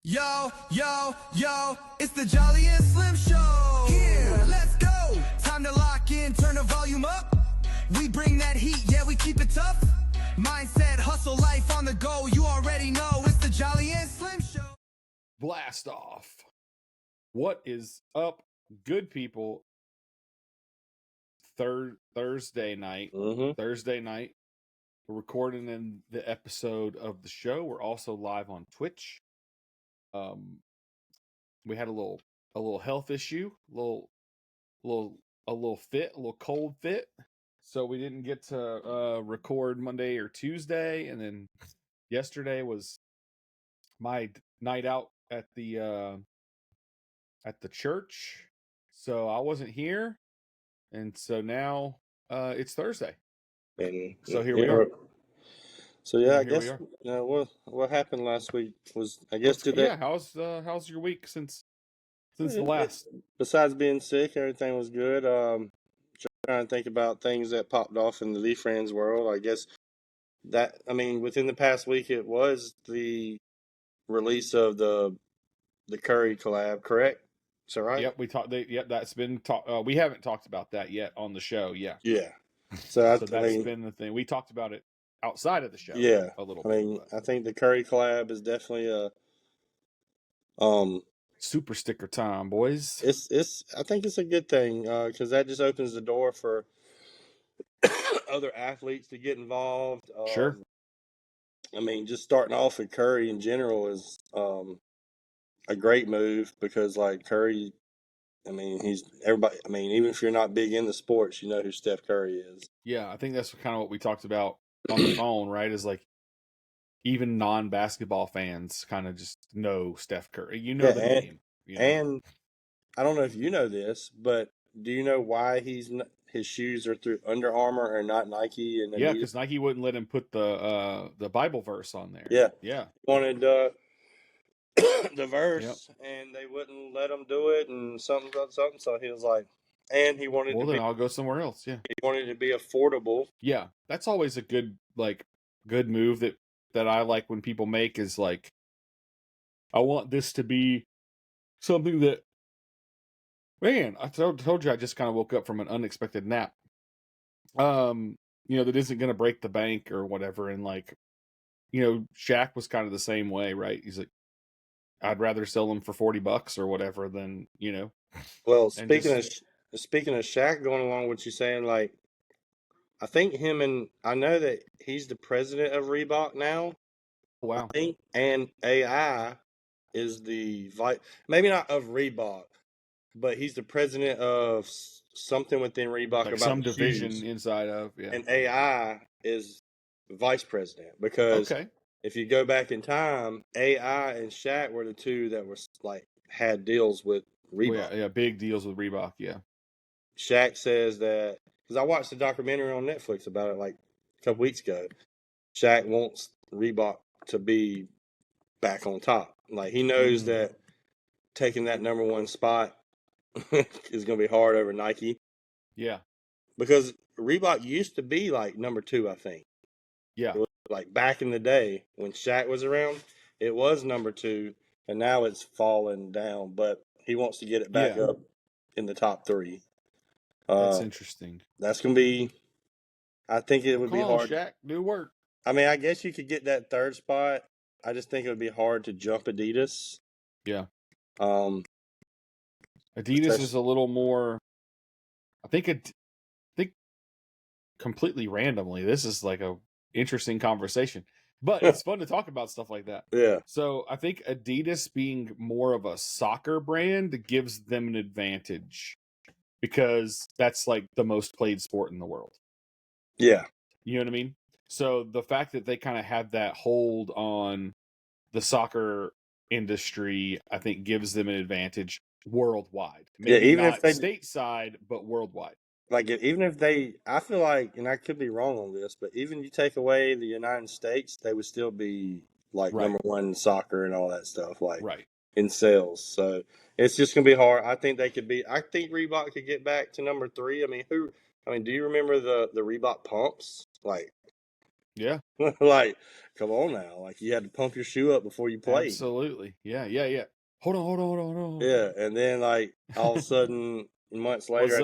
Yo, yo, yo, it's the Jolly and Slim Show. Yeah, let's go. Time to lock in, turn the volume up. We bring that heat, yeah, we keep it tough. Mindset, hustle, life on the go. You already know it's the Jolly and Slim Show. Blast off. What is up, good people? Thursday night. Thursday night. We're recording in the episode of the show. We're also live on Twitch. We had a little health issue, a little cold fit. So we didn't get to record Monday or Tuesday, and then yesterday was my night out at the church. So I wasn't here, and so now it's Thursday. And so here we are. So yeah, I here we guess are. what happened last week was How's your week since the last? Besides being sick, everything was good. Trying to think about things that popped off in the Lee Friends world. I guess within the past week, it was the release of the Curry collab, correct? Is that right? Yep, we talked. Yep, that's been talked. We haven't talked about that yet on the show. Yeah. So that's been the thing. We talked about it outside of the show. Yeah, a little bit. I think the Curry collab is definitely super sticker time, boys. I think it's a good thing because that just opens the door for other athletes to get involved. Sure. Just starting off with Curry in general is a great move because, like, Curry, he's everybody. Even if you're not big into sports, you know who Steph Curry is. Yeah, I think that's kind of what we talked about on the phone, right? Is like even non-basketball fans kind of just know Steph Curry. You know the name. And I don't know if you know this, but do you know why his shoes are through Under Armour and not Nike? And yeah, because Nike wouldn't let him put the Bible verse on there. Yeah. He wanted the verse, and they wouldn't let him do it, and something. So he was like, and he wanted. Well, then I'll go somewhere else. Yeah. He wanted to be affordable. Yeah, that's always a good move that I like when people make is like, I want this to be something that, man, I told you I just kind of woke up from an unexpected nap. That isn't going to break the bank or whatever. And Shaq was kind of the same way, right? He's like, I'd rather sell them for $40 or whatever than, Well, speaking of Shaq, going along with you saying, like, I think I know that he's the president of Reebok now. Wow. I think, and AI is the maybe not of Reebok, but he's the president of something within Reebok, like about some division shoes. Inside of, yeah. And AI is vice president because if you go back in time, AI and Shaq were the two that were had deals with Reebok. Oh, yeah, big deals with Reebok. Yeah. Shaq says that because I watched the documentary on Netflix about it like a couple weeks ago. Shaq wants Reebok to be back on top. Like, he knows that taking that number one spot is going to be hard over Nike. Yeah. Because Reebok used to be like number two, I think. Yeah. It was like back in the day when Shaq was around, it was number two, and now it's fallen down. But he wants to get it back up in the top three. That's interesting. That's going to be, I think it would be hard. Shaq, do work. I guess you could get that third spot. I just think it would be hard to jump Adidas. Yeah. Adidas is a little more. I think completely randomly. This is like a interesting conversation, but it's fun to talk about stuff like that. Yeah. So I think Adidas being more of a soccer brand gives them an advantage because that's like the most played sport in the world. Yeah. You know what I mean? So the fact that they kind of have that hold on the soccer industry, I think gives them an advantage worldwide. Maybe even not if they stateside, but worldwide. Like, even if I feel like, and I could be wrong on this, but even you take away the United States, they would still be like number one in soccer and all that stuff, like in sales. So it's just gonna be hard. I think Reebok could get back to number three. Do you remember the Reebok pumps? Like, Yeah. Like, come on now. Like, you had to pump your shoe up before you played. Absolutely. Yeah. Hold on. Yeah, and then like all of a sudden, months later,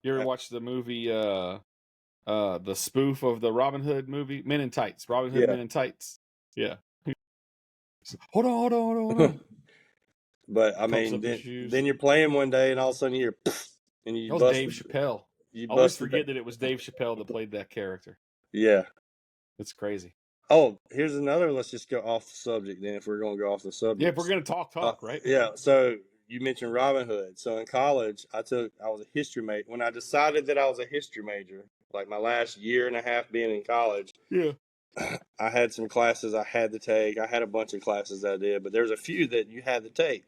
You ever watched the movie the spoof of the Robin Hood movie, Men in Tights? Robin Hood, Yeah. Men in Tights. Yeah. Hold on. But I Pumps mean, up his shoes. then you're playing one day, and all of a sudden you're, and you That was bust. Dave Chappelle. You I always busted forget that it was Dave Chappelle that played that character. Yeah. It's crazy. Oh, here's another. Let's just go off the subject then. If we're going to go off the subject, Yeah, if we're gonna talk, right? Yeah. So you mentioned Robin Hood. So in college, I was a history major. When I decided that I was a history major, like my last year and a half being in college, Yeah. I had some classes I had to take. I had a bunch of classes I did, but there's a few that you had to take,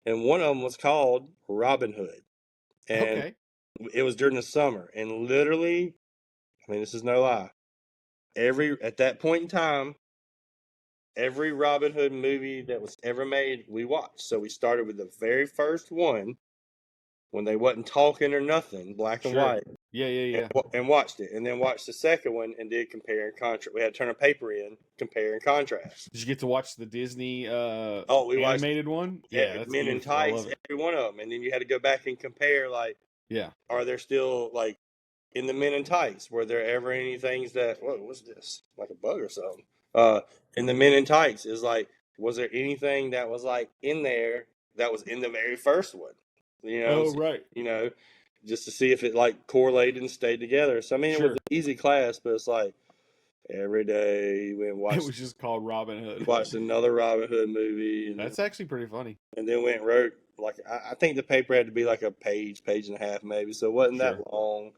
and one of them was called Robin Hood, and it was during the summer. And literally, I mean, this is no lie. At that point in time, every Robin Hood movie that was ever made, we watched. So we started with the very first one when they wasn't talking or nothing, black and white. Yeah. And watched it, and then watched the second one and did compare and contrast. We had to turn a paper in, compare and contrast. Did you get to watch the Disney we animated one? Yeah, that's Men in Tights, every one of them, and then you had to go back and compare. Like, are there still like in the Men in Tights? Were there ever any things that what's this, like a bug or something? In the Men in Tights is like, was there anything that was like in there that was in the very first one? You know, you know, just to see if it like correlated and stayed together. So I mean, it was an easy class, but it's like every day we watched. It was just called Robin Hood. Watched another Robin Hood movie. And that's actually pretty funny. And then went and wrote like I think the paper had to be like a page and a half maybe, so it wasn't that long.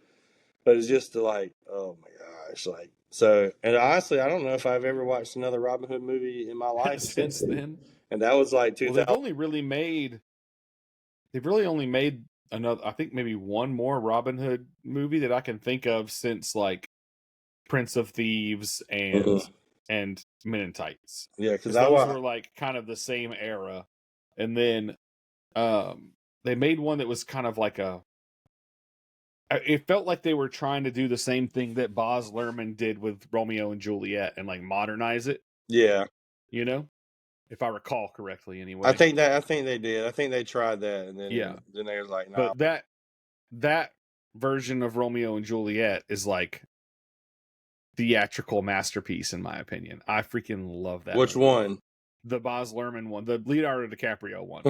But it's just to like, oh my gosh, like so. And honestly, I don't know if I've ever watched another Robin Hood movie in my life since then. And that was like 2000. Well, they've really only made another, I think maybe one more Robin Hood movie that I can think of since like Prince of Thieves and Men in Tights. Yeah, because those were like kind of the same era. And then they made one that was kind of like it felt like they were trying to do the same thing that Baz Luhrmann did with Romeo and Juliet and like modernize it. Yeah. You know? If I recall correctly, anyway. I think they did. I think they tried that, and then then they were like, "No." But that version of Romeo and Juliet is like theatrical masterpiece, in my opinion. I freaking love that. Which one? The Baz Luhrmann one, the Leonardo DiCaprio one.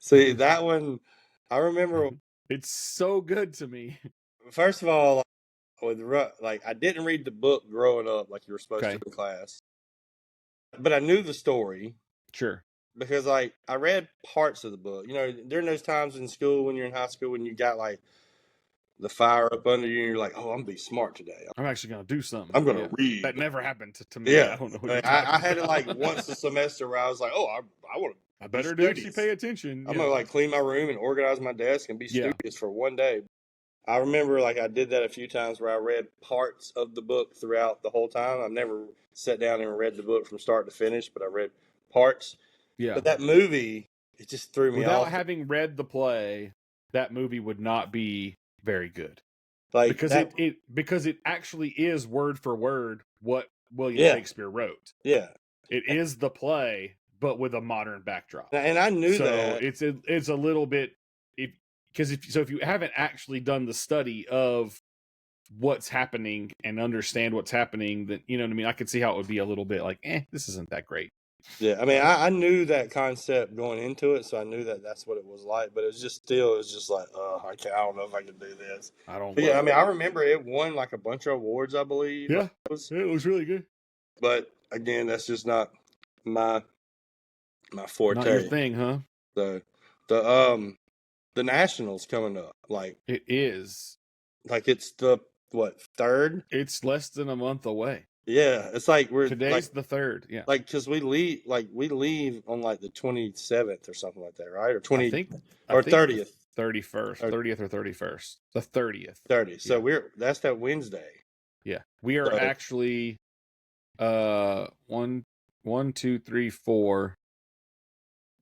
See, that one, I remember. It's so good to me. First of all, like I didn't read the book growing up, like you were supposed to in class, but I knew the story. Sure. Because like I read parts of the book. You know, during those times in school when you're in high school when you got like the fire up under you and you're like, oh, I'm gonna be smart today. I'm actually gonna do something. I'm gonna read. That never happened to me. Yeah. I don't know what I had it like once a semester where I was like, oh, I better do actually pay attention. I'm gonna like clean my room and organize my desk and be studious for one day. I remember like I did that a few times where I read parts of the book throughout the whole time. I've never sat down and read the book from start to finish, but I read parts. Yeah. But that movie, it just threw me off. Without having read the play, that movie would not be very good. Like because it actually is word for word what William Shakespeare wrote. Yeah. It is the but with a modern backdrop. And I knew that. It's a little bit if you haven't actually done the study of what's happening and understand what's happening, then you know what I mean. I could see how it would be a little bit like, this isn't that great. Yeah, I mean, I knew that concept going into it, so I knew that that's what it was like. But it was just like, I don't know if I can do this. I don't. But yeah, I mean, I remember it won like a bunch of awards, I believe. Yeah, it was really good. But again, that's just not my forte. Not your thing, huh? The Nationals coming up, like it is. Like it's the third? It's less than a month away. Yeah, it's like today's the 3rd. Yeah, like because we leave on like the 27th or something like that, right? Or 20 or 30th, 31st, 30th or 31st, the 30th. 30th. So that's that Wednesday. Yeah, we are actually 1, 2, 3, 4.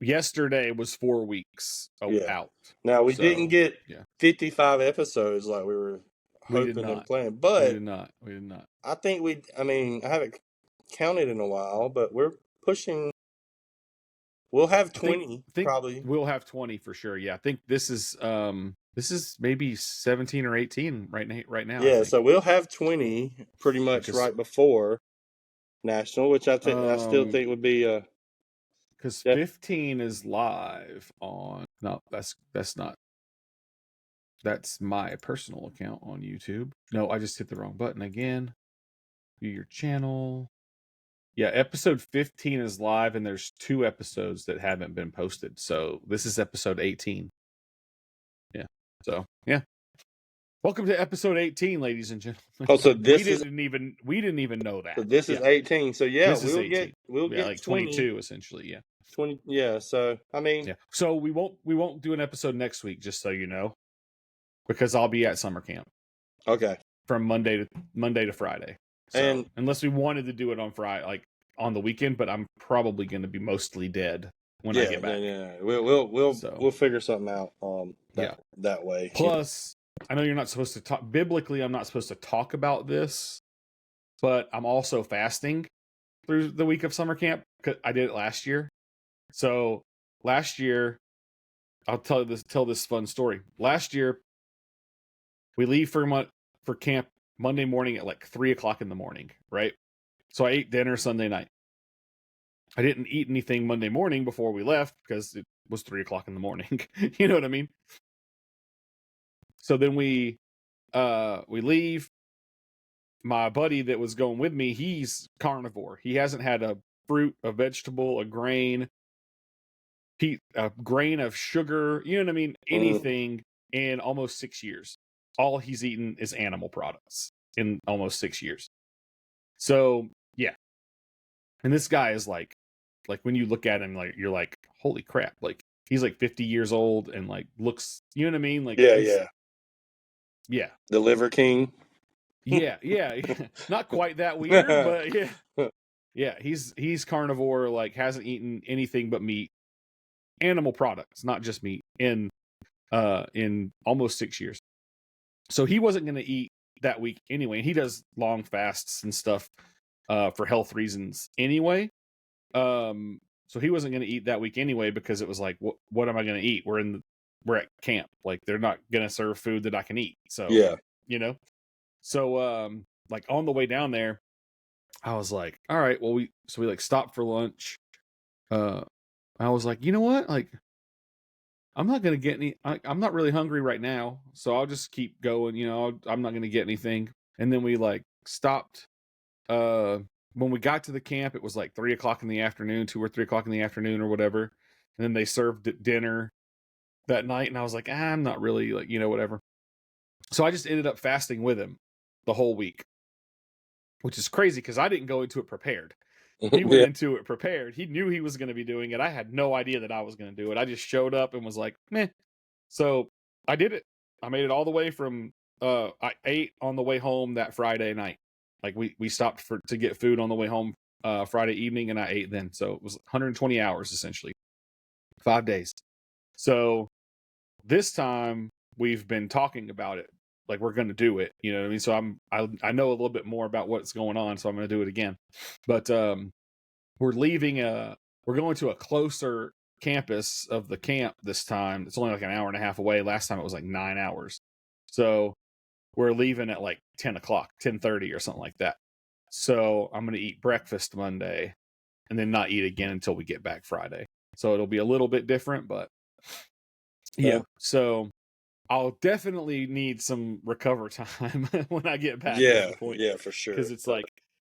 Yesterday was 4 weeks out. Now we didn't get 55 episodes like we were We did hoping and not. planning. We But did not. We did not. I think I haven't counted in a while, but we're pushing. We'll have I think 20 probably. we'll have 20 for sure. Yeah, I think this is maybe 17 or 18 right now. I Yeah, think. so we'll have 20 pretty much Because right before national, which I still think would be because 15 is live on. No, that's not. That's my personal account on YouTube. No, I just hit the wrong button again. View your channel. Yeah, episode 15 is live, and there's 2 episodes that haven't been posted. So this is episode 18. Yeah. So yeah. Welcome to episode 18, ladies and gentlemen. Oh, so we didn't even know that. So this is 18. So yeah, we'll get like 20, 22 essentially. Yeah. 20. Yeah. So I mean, yeah. So we won't do an episode next week, just so you know, because I'll be at summer camp. Okay. From Monday to Friday. So, and unless we wanted to do it on Friday, like on the weekend, but I'm probably going to be mostly dead when I get back. Yeah. We'll figure something out. That way. Plus, I know you're not supposed to talk. Biblically, I'm not supposed to talk about this, but I'm also fasting through the week of summer camp because I did it last year. So last year, I'll tell this fun story. Last year, we leave for camp Monday morning at like 3:00 in the morning, right? So I ate dinner Sunday night. I didn't eat anything Monday morning before we left because it was 3:00 in the morning. You know what I mean? So then we leave. My buddy that was going with me, he's carnivore. He hasn't had a fruit, a vegetable, a grain of sugar, you know what I mean? Anything in almost 6 years. All he's eaten is animal products in almost 6 years. So, yeah. And this guy is like when you look at him, like you're like, holy crap. Like he's like 50 years old and like looks, you know what I mean? Like yeah. The Liver King. Yeah. Not quite that weird, but yeah. Yeah, he's carnivore, like hasn't eaten anything but meat. Animal products, not just meat, in almost 6 years. So he wasn't going to eat that week anyway. He does long fasts and stuff for health reasons anyway. So he wasn't going to eat that week anyway because it was like, what am I going to eat? We're at camp. Like they're not going to serve food that I can eat. So yeah, you know. So like on the way down there, I was like, all right, well we like stopped for lunch. I was like, you know what? Like, I'm not going to get I'm not really hungry right now. So I'll just keep going. You know, I'm not going to get anything. And then we like stopped. When we got to the camp, it was like 3:00 in the afternoon, 2 or 3:00 in the afternoon or whatever. And then they served dinner that night. And I was like, I'm not really like, you know, whatever. So I just ended up fasting with him the whole week, which is crazy because I didn't go into it prepared. He went into it prepared. He knew he was going to be doing it. I had no idea that I was going to do it. I just showed up and was like, meh. So I did it. I made it all the way from, I ate on the way home that Friday night. Like we stopped to get food on the way home Friday evening and I ate then. So it was 120 hours essentially, 5 days. So this time we've been talking about it. Like we're going to do it, you know what I mean? So I know a little bit more about what's going on, so I'm going to do it again. But we're going to a closer campus of the camp this time. It's only like an hour and a half away. Last time it was like 9 hours. So we're leaving at like 10:00, 10:30 or something like that. So I'm going to eat breakfast Monday and then not eat again until we get back Friday. So it'll be a little bit different, but yeah. So I'll definitely need some recover time when I get back. Yeah, for sure. Because it's like,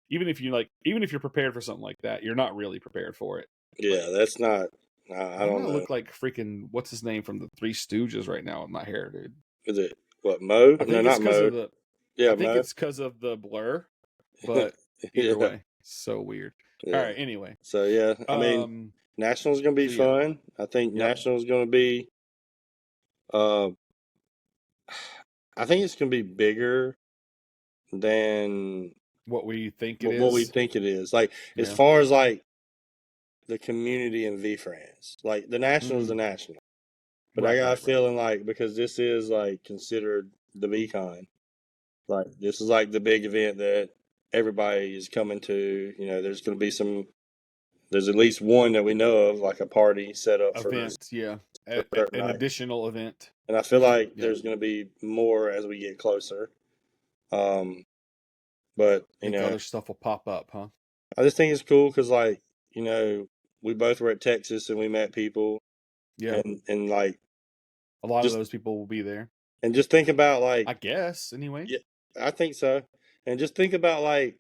even if you're prepared for something like that, you're not really prepared for it. Yeah, that's not. I don't know. Look like freaking what's his name from the Three Stooges right now with my hair, dude. Is it what Mo? I think no, it's not Mo. I think it's because of the blur, but either way, so weird. Yeah. All right, anyway. So yeah, I mean, National's gonna be fun. I think National's gonna be. I think it's gonna be bigger than what we think it is. What we think it is. Like as far as like the community in V-France, like the National is the National, but I got a feeling like because this is like considered the VCon, Like this is like the big event that everybody is coming to. You know, there's going to be there's at least one that we know of, like a party set up for Event, yeah. a certain An night. additional event. And I feel like Yeah. there's going to be more as we get closer. But I think other stuff will pop up, huh? I just think it's cool because, like, we both were at Texas and we met people. Yeah. And like, A lot of just those people will be there. and just think about like, I guess, anyway. yeah, I think so. And just think about like,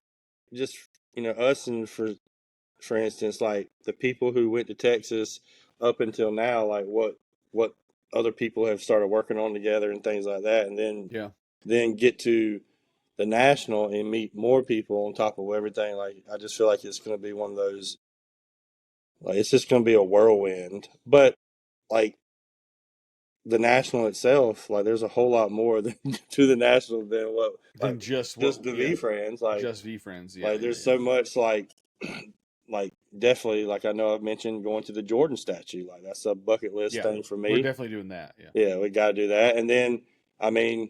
just us, and for instance, like the people who went to Texas up until now, like what other people have started working on together and things like that, and then get to the national and meet more people on top of everything. Like I just feel like it's going to be one of those, like it's just going to be a whirlwind. But like the national itself, like there's a whole lot more to the national than what Than like just the V friends, like just V friends. Yeah, like there's so much like like definitely, like I know I've mentioned going to the Jordan statue, like that's a bucket list thing for me. We're definitely doing that. Yeah, we got to do that. And then I mean,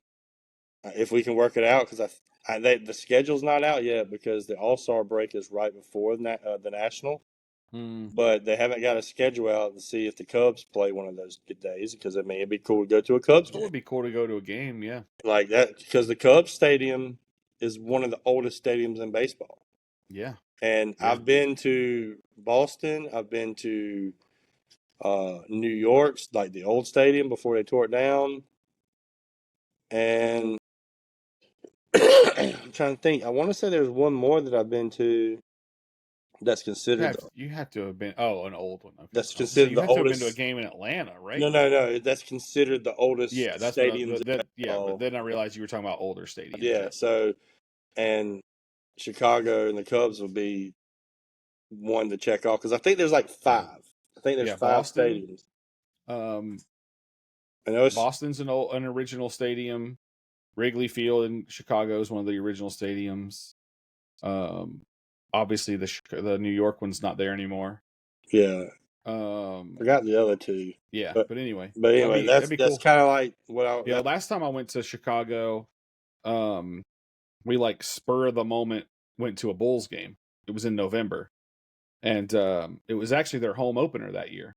if we can work it out, because the schedule's not out yet because the All-Star break is right before the national. But they haven't got a schedule out to see if the Cubs play one of those good days, because I mean it'd be cool to go to a Cubs game. It would be cool to go to a game, yeah. Like that, because the Cubs stadium is one of the oldest stadiums in baseball. Yeah. And I've been to Boston, I've been to New York's, like the old stadium before they tore it down. And I'm trying to think. I want to say there's one more that I've been to that's considered. You have to have been an old one. Okay. That's considered the oldest. You have to have been to a game in Atlanta, right? No. That's considered the oldest. Yeah, that's stadiums. but then I realized you were talking about older stadiums. Yeah. So, and Chicago and the Cubs will be one to check off, because I think there's like 5. I think there's 5 Boston, stadiums. Boston's an original stadium. Wrigley Field in Chicago is one of the original stadiums. Obviously the New York one's not there anymore. Yeah. Forgot the other 2. Yeah, but anyway. That's cool. Kind of like what last time I went to Chicago, we like spur of the moment went to a Bulls game. It was in November. And it was actually their home opener that year.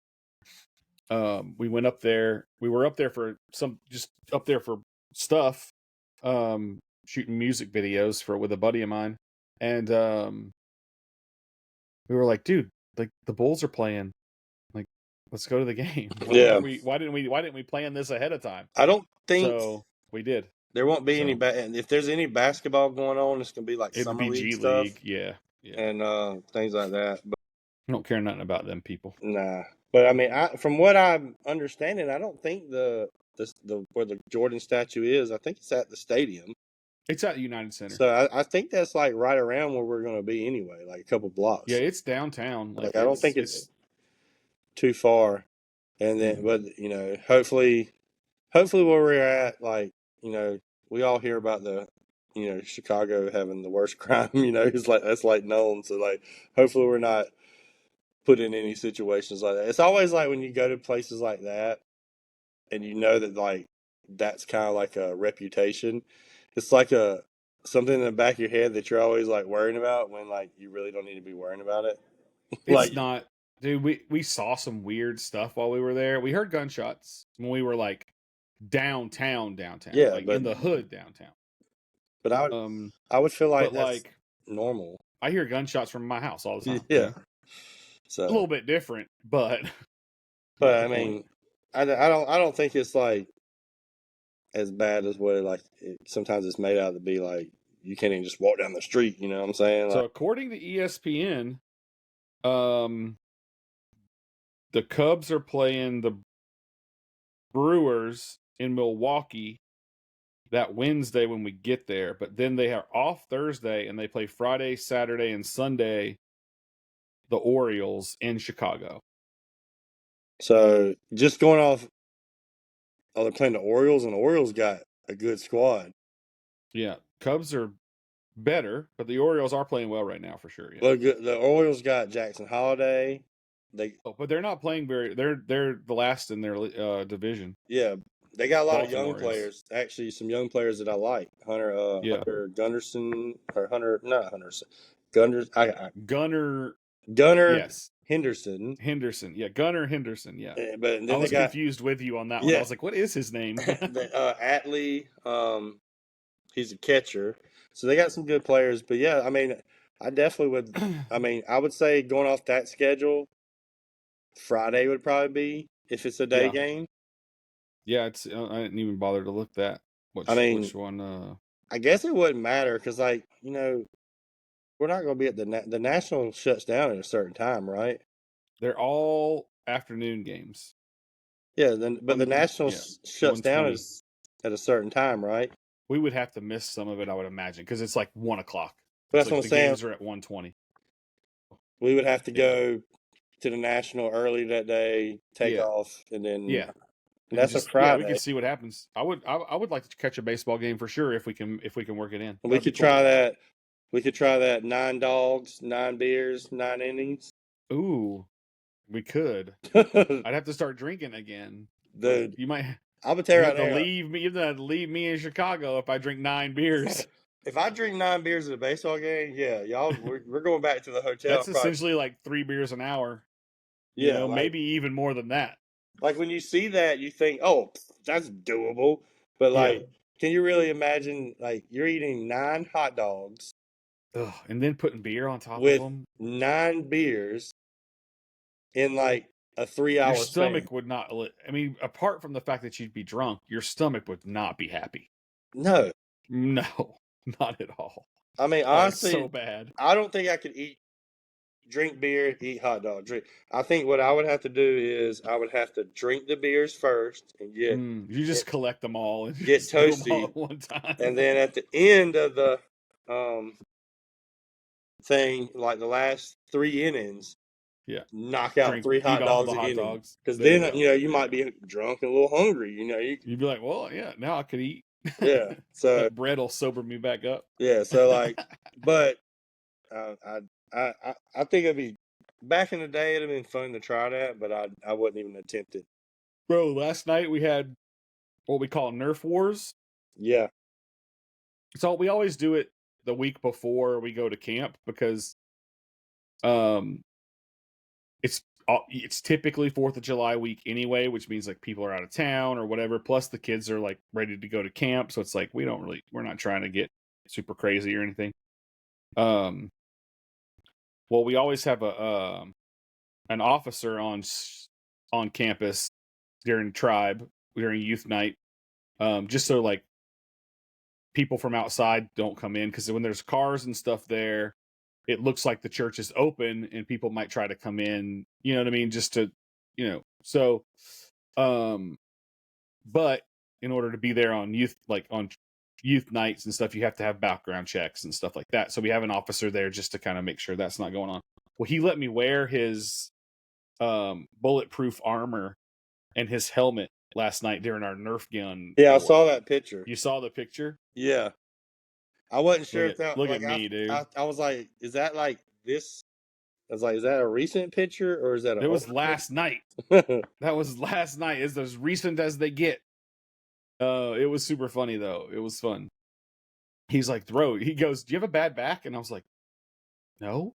We went up there. We were up there for stuff, shooting music videos with a buddy of mine, and we were like, dude, like the Bulls are playing, like let's go to the game. Why didn't we plan this ahead of time? I don't think so. We did. There won't be any if there's any basketball going on, it's gonna be like summer league stuff. Yeah. And things like that. But I don't care nothing about them people. Nah. But I mean, from what I'm understanding, I don't think the where the Jordan statue is, I think it's at the stadium. It's at the United Center. So I think that's like right around where we're going to be anyway, like a couple blocks. Yeah, it's downtown. Like I don't think it's too far. And then, but hopefully where we're at, like we all hear about the Chicago having the worst crime. It's like that's like known. So like hopefully we're not put in any situations like that. It's always like when you go to places like that, and that like that's kind of like a reputation. It's like something in the back of your head that you're always like worrying about when like you really don't need to be worrying about it. It's not, dude. We saw some weird stuff while we were there. We heard gunshots when we were like downtown. Yeah, like in the hood downtown. But I would feel like that's like normal. I hear gunshots from my house all the time. Yeah. So a little bit different, but I mean, I don't think it's like as bad as what sometimes it's made out to be. Like you can't even just walk down the street. You know what I'm saying? So according to ESPN, the Cubs are playing the Brewers in Milwaukee that Wednesday when we get there, but then they are off Thursday and they play Friday, Saturday, and Sunday the Orioles in Chicago. So just going off, they're playing the Orioles, and the Orioles got a good squad. Yeah, Cubs are better, but the Orioles are playing well right now for sure. Yeah. Well, the Orioles got Jackson Holiday. But they're not playing very. They're the last in their division. Yeah, They got a lot of young Baltimore is. players. Actually, some young players that I like. Hunter Gunderson or Hunter, not Hunterson. Gunnar. Gunnar Yes. Henderson. Henderson. Yeah, Gunnar Henderson. Yeah. But then I was they got confused with you on that one. I was like, what is his name? Atley. He's a catcher. So they got some good players. But yeah, I mean, I definitely would. I mean, I would say going off that schedule, Friday would probably be if it's a day game. Yeah, it's. I didn't even bother to look that. Which one? I guess it wouldn't matter because, like, you know, we're not going to be at the national shuts down at a certain time, right? They're all afternoon games. Yeah, but the national shuts down at a certain time, right? We would have to miss some of it, I would imagine, because it's like 1:00. But that's what I'm saying. Games are at 1:20. We would have to go to the national early that day, take off, and then and that's a Friday. Yeah, we can see what happens. I would like to catch a baseball game for sure if we can work it in. We could try that. We could try that 9 dogs, 9 beers, 9 innings. Ooh, we could. I'd have to start drinking again. Dude, you might. I'm gonna tell you right now. You have to leave me in Chicago if I drink 9 beers. If I drink 9 beers at a baseball game, yeah, y'all, we're going back to the hotel. That's essentially like 3 beers an hour. Yeah, you know, maybe even more than that. Like when you see that, you think, "Oh, that's doable." But like, can you really imagine? Like, you're eating 9 hot dogs, and then putting beer on top with of them. 9 beers in like a 3-hour Your stomach span. would not. I mean, apart from the fact that you'd be drunk, your stomach would not be happy. No, not at all. I mean, honestly, so bad. I don't think I could drink beer, eat hot dog. I think what I would have to do is I would have to drink the beers first and collect them all and get toasty them all at one time. And then at the end of the thing, like the last 3 innings, knock out 3 hot dogs again. Because then you might be drunk and a little hungry. You'd be like, well, yeah, now I could eat. Yeah, so that bread will sober me back up. Yeah, so like, but I think it'd be back in the day. It'd have been fun to try that, but I wouldn't even attempt it. Bro, last night we had what we call Nerf Wars. Yeah. So we always do it the week before we go to camp because, it's typically 4th of July week anyway, which means like people are out of town or whatever. Plus the kids are like ready to go to camp, so it's like we're not trying to get super crazy or anything. Well, we always have an officer on campus during youth night, just so like people from outside don't come in, because when there's cars and stuff there, it looks like the church is open and people might try to come in. You know what I mean? Just to, so, but in order to be there on youth nights and stuff, you have to have background checks and stuff like that. So we have an officer there just to kind of make sure that's not going on. Well, he let me wear his bulletproof armor and his helmet last night during our Nerf gun. Yeah, I saw that picture. You saw the picture? Yeah. I wasn't sure if that. Look at me, dude. I was like, is that like this? I was like, is that a recent picture or is that? It was last night. That was last night. It's as recent as they get. It was super funny though. It was fun. He's like, he goes, "Do you have a bad back?" And I was like, "No."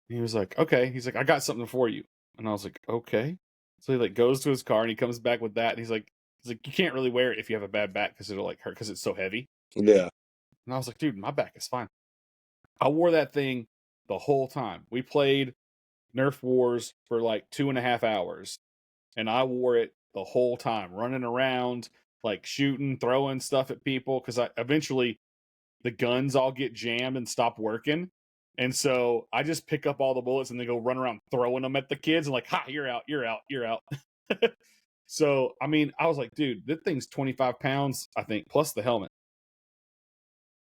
And he was like, "Okay." He's like, "I got something for you." And I was like, "Okay." So he like goes to his car and he comes back with that. And he's like, "You can't really wear it if you have a bad back because it'll like hurt because it's so heavy." Yeah. And I was like, "Dude, my back is fine." I wore that thing the whole time. We played Nerf Wars for like 2.5 hours. And I wore it the whole time, running around, like shooting, throwing stuff at people. Because eventually the guns all get jammed and stop working. And so I just pick up all the bullets and then go run around throwing them at the kids. And like, "Ha, you're out, you're out, you're out." So, I mean, I was like, dude, that thing's 25 pounds, I think, plus the helmet.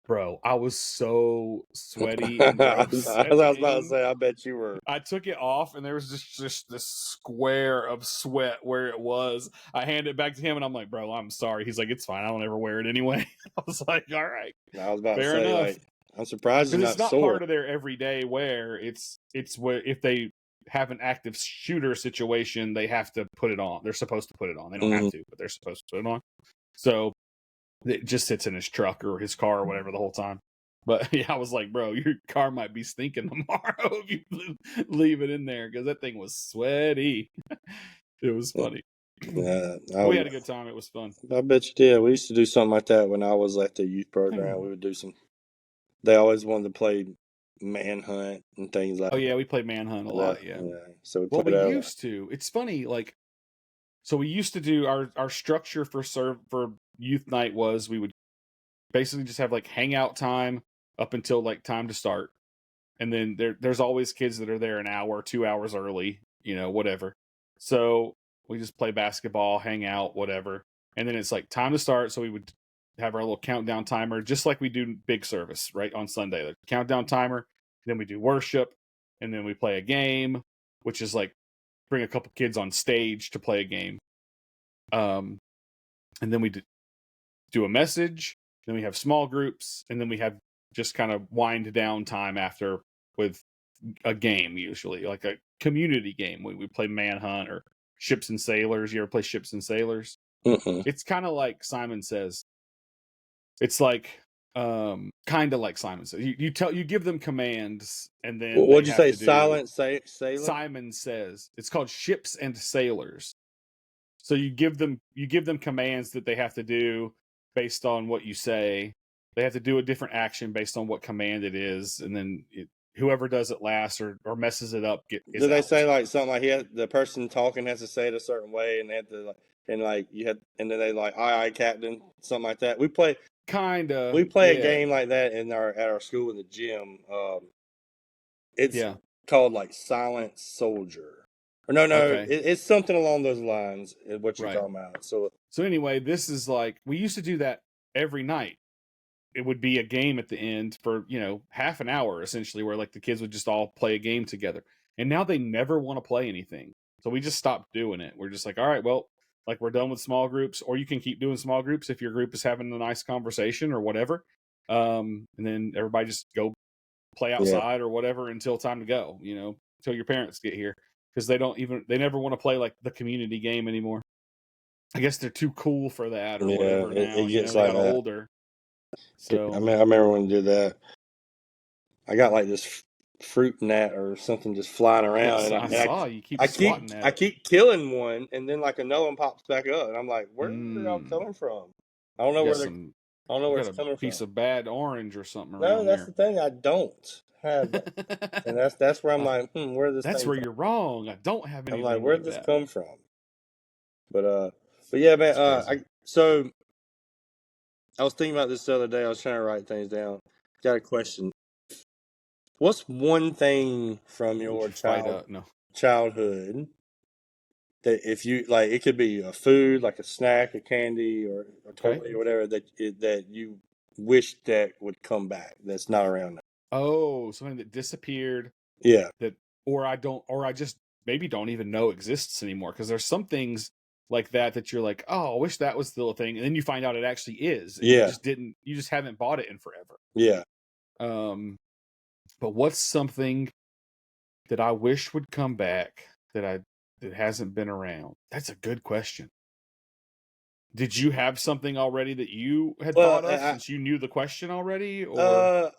Bro, I was so sweaty and gross. I was about to say, I bet you were. I took it off, and there was just this square of sweat where it was. I handed it back to him, and I'm like, "Bro, I'm sorry." He's like, "It's fine. I don't ever wear it anyway." I was like, "All right." I was about to say, like, I'm surprised it's not not sore. part of their everyday wear. It's where if they have an active shooter situation, they have to put it on. They're supposed to put it on. They don't have to, but they're supposed to put it on. So it just sits in his truck or his car or whatever the whole time. But yeah, I was like, bro, your car might be stinking tomorrow if you leave it in there, because that thing was sweaty. It was funny. Yeah, We had a good time. It was fun. I bet you did. We used to do something like that when I was at the youth program. We would do some. They always wanted to play manhunt and things like. Oh yeah, we played manhunt a lot. Yeah. So we used to. It's funny, like, so we used to do our structure for youth night was we would basically just have like hangout time up until like time to start, and then there's always kids that are there an hour, 2 hours early, whatever. So we just play basketball, hang out, whatever, and then it's like time to start. So we would have our little countdown timer, just like we do big service, right, on Sunday. The countdown timer. Then we do worship, and then we play a game, which is like bring a couple kids on stage to play a game. And then we do a message. Then we have small groups, and then we have just kind of wind down time after with a game, usually like a community game. We play Manhunt or Ships and Sailors. You ever play Ships and Sailors? It's kind of like Simon Says. It's like kind of like Simon Says. You give them commands, and then what'd you say? Silent Sailor. Simon Says. It's called Ships and Sailors. So you give them commands that they have to do based on what you say. They have to do a different action based on what command it is, and then whoever does it last or messes it up is Do they out. say like something like the person talking has to say it a certain way, and they have to and then they like aye captain, something like that. We play a game like that at our school in the gym. It's called like Silent Soldier. Or no, okay. It's something along those lines. Is what you're talking about. So anyway, this is like we used to do that every night. It would be a game at the end for half an hour essentially, where like the kids would just all play a game together. And now they never want to play anything, so we just stopped doing it. We're just like, all right, well, like we're done with small groups, or you can keep doing small groups if your group is having a nice conversation or whatever. And then everybody just go play outside or whatever until time to go. Until your parents get here. Because they never want to play like the community game anymore. I guess they're too cool for that or whatever now. It gets they like got older. So I remember when we did that. I got like this fruit gnat or something just flying around, and I saw you keep swatting at it. I keep killing one, and then like another one pops back up, and I'm like, where are y'all coming from? I don't know where they're. I don't know where it's coming from. Piece of bad orange or something. No, that's the thing. I don't have that. And that's where I'm like, where this? That's where you're wrong. I don't have anything. I'm like, where'd this come from? But yeah, man. So I was thinking about this the other day. I was trying to write things down. Got a question. What's one thing from your childhood that if you like, it could be a food, like a snack, a candy, or a toy, or whatever that you wish that would come back that's not around now? Oh, something that disappeared. Yeah. Or I just maybe don't even know exists anymore, because there's some things like that you're like, oh, I wish that was still a thing, and then you find out it actually is. And you just haven't bought it in forever. Yeah. But what's something that I wish would come back that hasn't been around? That's a good question. Did you have something already that you had thought of since you knew the question already? Or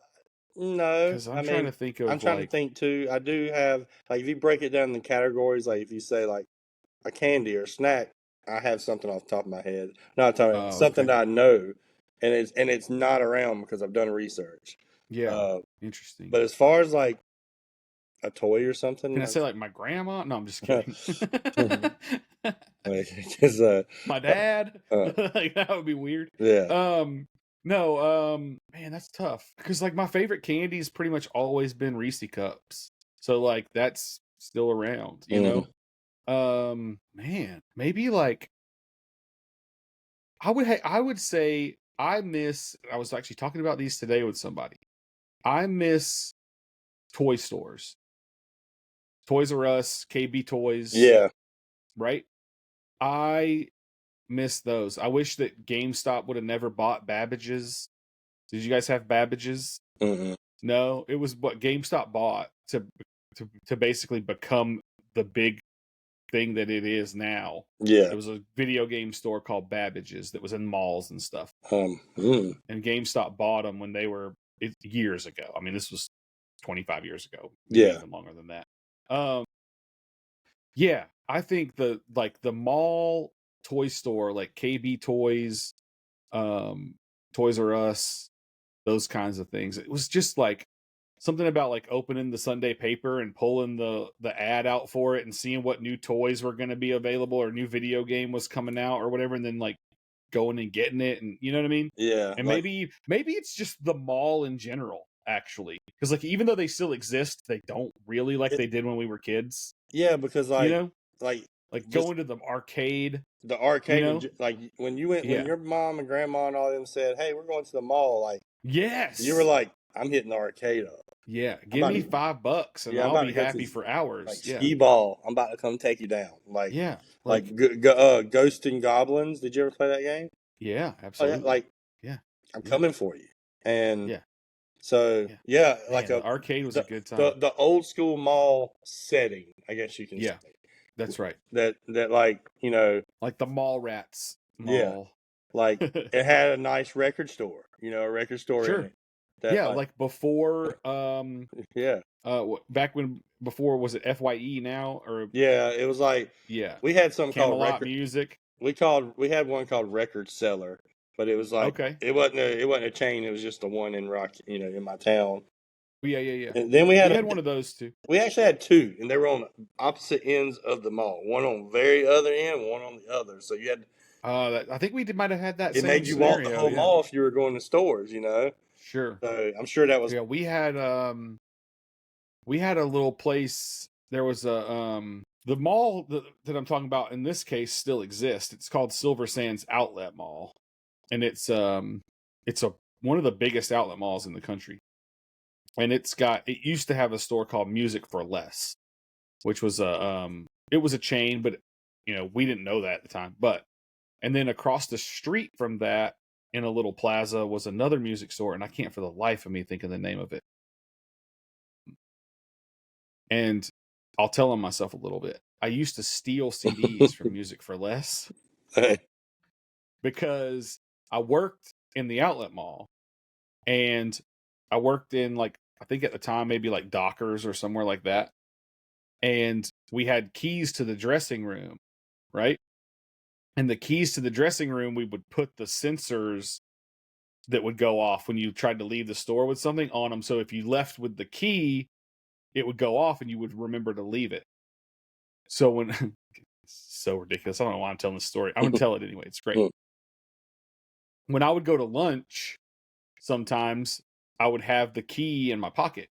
no, because I'm trying to think of. I'm trying to think too. I do have, like, if you break it down in categories, like if you say like a candy or a snack, I have something off the top of my head. Not talking something that I know, and it's not around because I've done research. Yeah, interesting. But as far as like a toy or something, can I say like my grandma? No, I'm just kidding. My dad, like that would be weird. Yeah. No, man, that's tough, because like my favorite candy's pretty much always been Reese cups, so like that's still around, you know. Man, maybe like I would say I was actually talking about these today with somebody. I miss toy stores. Toys R Us, KB Toys. Yeah. Right? I miss those. I wish that GameStop would have never bought Babbage's. Did you guys have Babbage's? Mm-hmm. No, it was what GameStop bought to to basically become the big thing that it is now. Yeah. There was a video game store called Babbage's that was in malls and stuff. And GameStop bought them when they were years ago. I mean, this was 25 years ago. Maybe even longer than that. Yeah, I think the mall toy store, like KB Toys, Toys R Us, those kinds of things. It was just like something about like opening the Sunday paper and pulling the ad out for it and seeing what new toys were going to be available or new video game was coming out or whatever, and then like going and getting it, and you know what I mean? Yeah. And maybe it's just the mall in general, actually, because like even though they still exist, they don't really like they did when we were kids. Yeah, because like, you know, like going to the arcade. The arcade, you know? like when you went, when your mom and grandma and all them said, "Hey, we're going to the mall," like, yes, you were like, "I'm hitting the arcade up." Yeah, give me $5 and I'll be happy for hours. Like skee ball, I'm about to come take you down. Like, like Ghosts and Goblins. Did you ever play that game? Yeah, absolutely. Like, I'm coming for you. And so like the arcade was a good time. The old school mall setting, I guess you can say. That's right. That like, you know, like the Mall Rats mall. Yeah. Like it had a nice record store, you know, a record store in it. That, like before back when before was it FYE now or it was like we had something Camelot called record music. We had one called Record Seller, but it was like it wasn't a chain, it was just the one in in my town. Yeah. And then we had one of those too. We actually had two, and they were on opposite ends of the mall. One on the very other end, one on the other. So you had I think we might have had that. It made you walk the whole mall if you were going to stores, you know. Sure. So I'm sure that was. Yeah, we had a little place. There was a the mall that I'm talking about in this case still exists. It's called Silver Sands Outlet Mall, and it's one of the biggest outlet malls in the country. And it used to have a store called Music for Less, which was it was a chain, but you know, we didn't know that at the time. And then across the street from that, in a little plaza, was another music store, and I can't for the life of me think of the name of it. And I'll tell on myself a little bit. I used to steal CDs from Music for Less because I worked in the outlet mall, and I worked in, like, I think at the time maybe like Dockers or somewhere like that, and we had keys to the dressing room, right? And the keys to the dressing room, we would put the sensors that would go off when you tried to leave the store with something on them. So if you left with the key, it would go off and you would remember to leave it. So when it's so ridiculous. I don't know why I'm telling this story. I'm going to tell it anyway. It's great. When I would go to lunch, sometimes I would have the key in my pocket,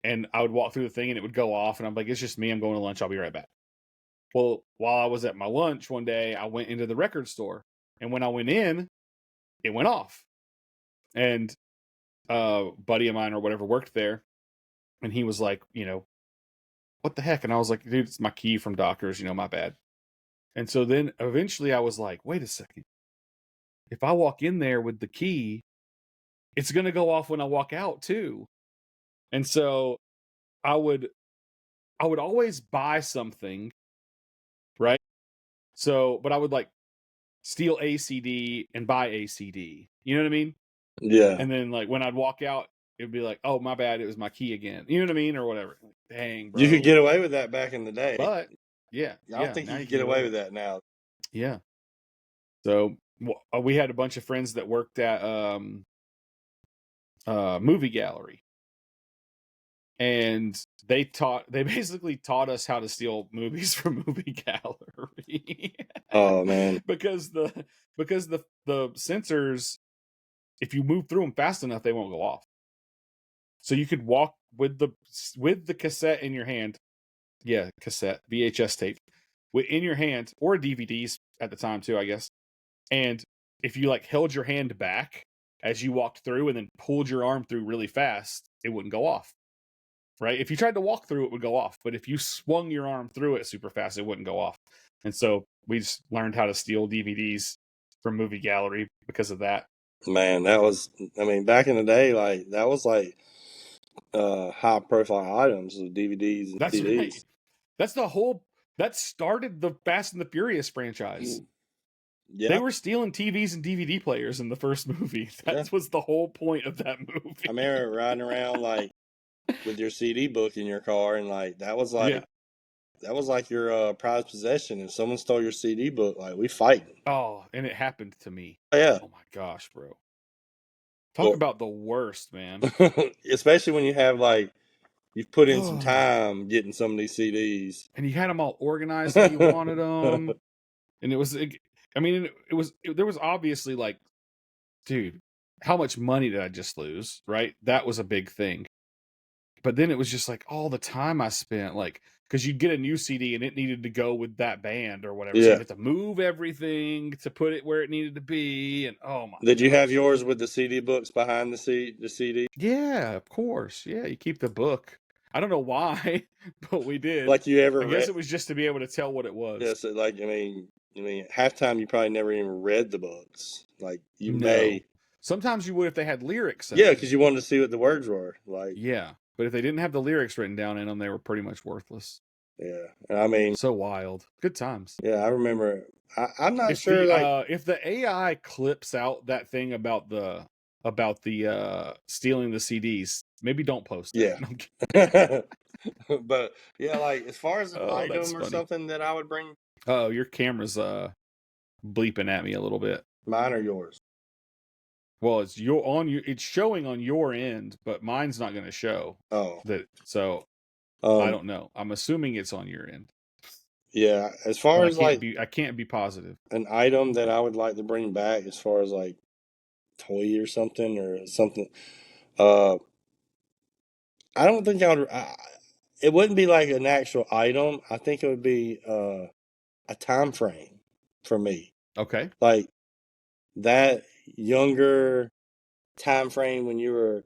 and I would walk through the thing and it would go off, and I'm like, it's just me. I'm going to lunch. I'll be right back. Well, while I was at my lunch one day, I went into the record store, and when I went in, it went off. And a buddy of mine or whatever worked there, and he was like, you know, what the heck? And I was like, dude, it's my key from Dockers, you know, my bad. And so then eventually I was like, wait a second. If I walk in there with the key, it's going to go off when I walk out too. And so I would always buy something, right? So, but I would like steal ACD and buy ACD. You know what I mean? Yeah. And then like when I'd walk out, it'd be like, oh, my bad, it was my key again. You know what I mean? Or whatever. Like, dang, bro. You could get away with that back in the day. But yeah. I don't think you could get away with that now. Yeah. So we had a bunch of friends that worked at movie gallery. And they basically taught us how to steal movies from movie gallery. Oh man. because the sensors, if you move through them fast enough, they won't go off. So you could walk with the cassette in your hand. Yeah, cassette, VHS tape in your hand, or DVDs at the time too, I guess. And if you like held your hand back as you walked through and then pulled your arm through really fast, it wouldn't go off. Right? If you tried to walk through, it would go off. But if you swung your arm through it super fast, it wouldn't go off. And so we just learned how to steal DVDs from movie gallery because of that. Man, that was, I mean, back in the day, like, that was like, high profile items, the DVDs and That's CDs. right. That's the whole. That started the Fast and the Furious franchise. Yeah, They were stealing TVs and DVD players in the first movie. That was the whole point of that movie. I remember riding around like with your CD book in your car, and like that was like your prized possession. If someone stole your CD book, like we fighting. Oh, and it happened to me. Yeah. Oh my gosh, bro. Talk about the worst, man. Especially when you have like you've put in some time getting some of these CDs, and you had them all organized how you wanted them, and it was. I mean, there was obviously like, dude, how much money did I just lose? Right, that was a big thing. But then it was just like all the time I spent, like, because you'd get a new CD and it needed to go with that band or whatever. So you had to move everything to put it where it needed to be. And oh my! Did you have yours with the CD books behind the CD? Yeah, of course. Yeah, you keep the book. I don't know why, but we did. Like you ever? I guess it was just to be able to tell what it was. Yeah, so like I mean, halftime you probably never even read the books. Like you may. Sometimes you would if they had lyrics. Yeah, because you wanted to see what the words were. Like yeah, but if they didn't have the lyrics written down in them, they were pretty much worthless. Yeah, I mean, so wild. Good times. Yeah, I remember. I'm not sure. Like, if the AI clips out that thing about the stealing the CDs, maybe don't post it. Yeah. But yeah, like as far as an item or something that I would bring. Oh, your camera's bleeping at me a little bit. Mine or yours? Well, it's it's showing on your end, but mine's not going to show. Oh, so I don't know. I'm assuming it's on your end. Yeah, as far as like, I can't be positive. An item that I would like to bring back, as far as like toy or something. I don't think I would. It wouldn't be like an actual item. I think it would be a time frame for me. Okay, like that younger time frame when you were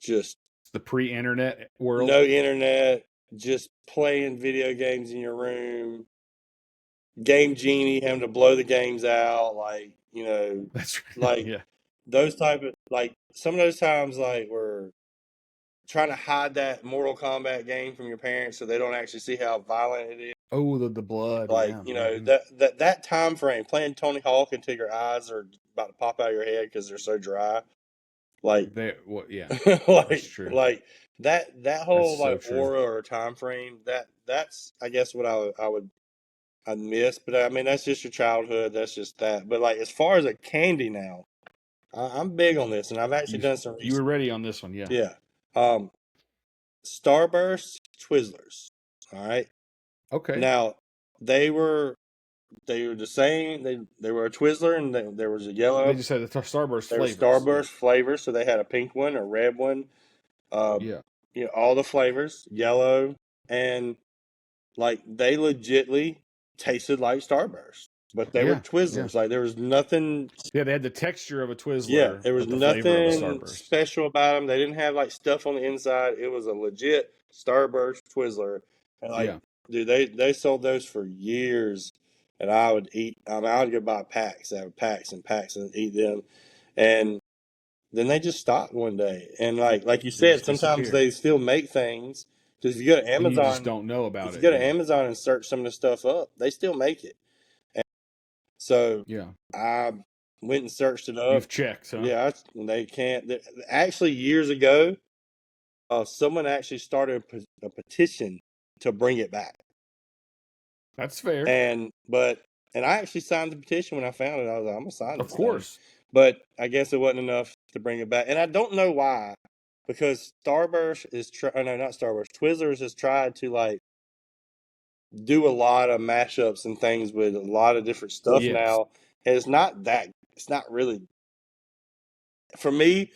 just the pre-internet world. No internet, just playing video games in your room. Game Genie, having to blow the games out, like, that's right. Like those type of, like, some of those times, like, we're trying to hide that Mortal Kombat game from your parents so they don't actually see how violent it is. Oh, the blood. Like, that time frame, playing Tony Hawk until your eyes are about to pop out of your head because they're so dry. Like, that's true. Like that whole like aura or time frame, that's I guess what I'd miss. But I mean, that's just your childhood. That's just that. But like as far as a candy now, I'm big on this, and I've actually done some research. You were ready on this one, yeah. Yeah. Starburst Twizzlers. All right. Okay. Now they were the same. They were a Twizzler, and there was a yellow. They just had the Starburst flavors. Starburst flavors. So they had a pink one, a red one. All the flavors, yellow, and like they legitly tasted like Starburst, but they were Twizzlers. Like there was nothing. Yeah, they had the texture of a Twizzler. Yeah, there was nothing special about them. They didn't have like stuff on the inside. It was a legit Starburst Twizzler. And like, dude, they sold those for years, and I would eat. I would go buy packs. I have packs and packs and eat them, and then they just stopped one day. And like you said, sometimes they still make things. Because if you go to Amazon, you just don't know about it. If you go to Amazon and search some of the stuff up, they still make it. And so I went and searched it up. You've checked, huh? Yeah, they can't. Actually, years ago, someone actually started a petition to bring it back. That's fair. And I actually signed the petition when I found it. I was like, I'm gonna sign it. Of course. But I guess it wasn't enough to bring it back. And I don't know why, because Starburst not Starburst, Twizzlers has tried to like do a lot of mashups and things with a lot of different stuff now. And it's not really, for me,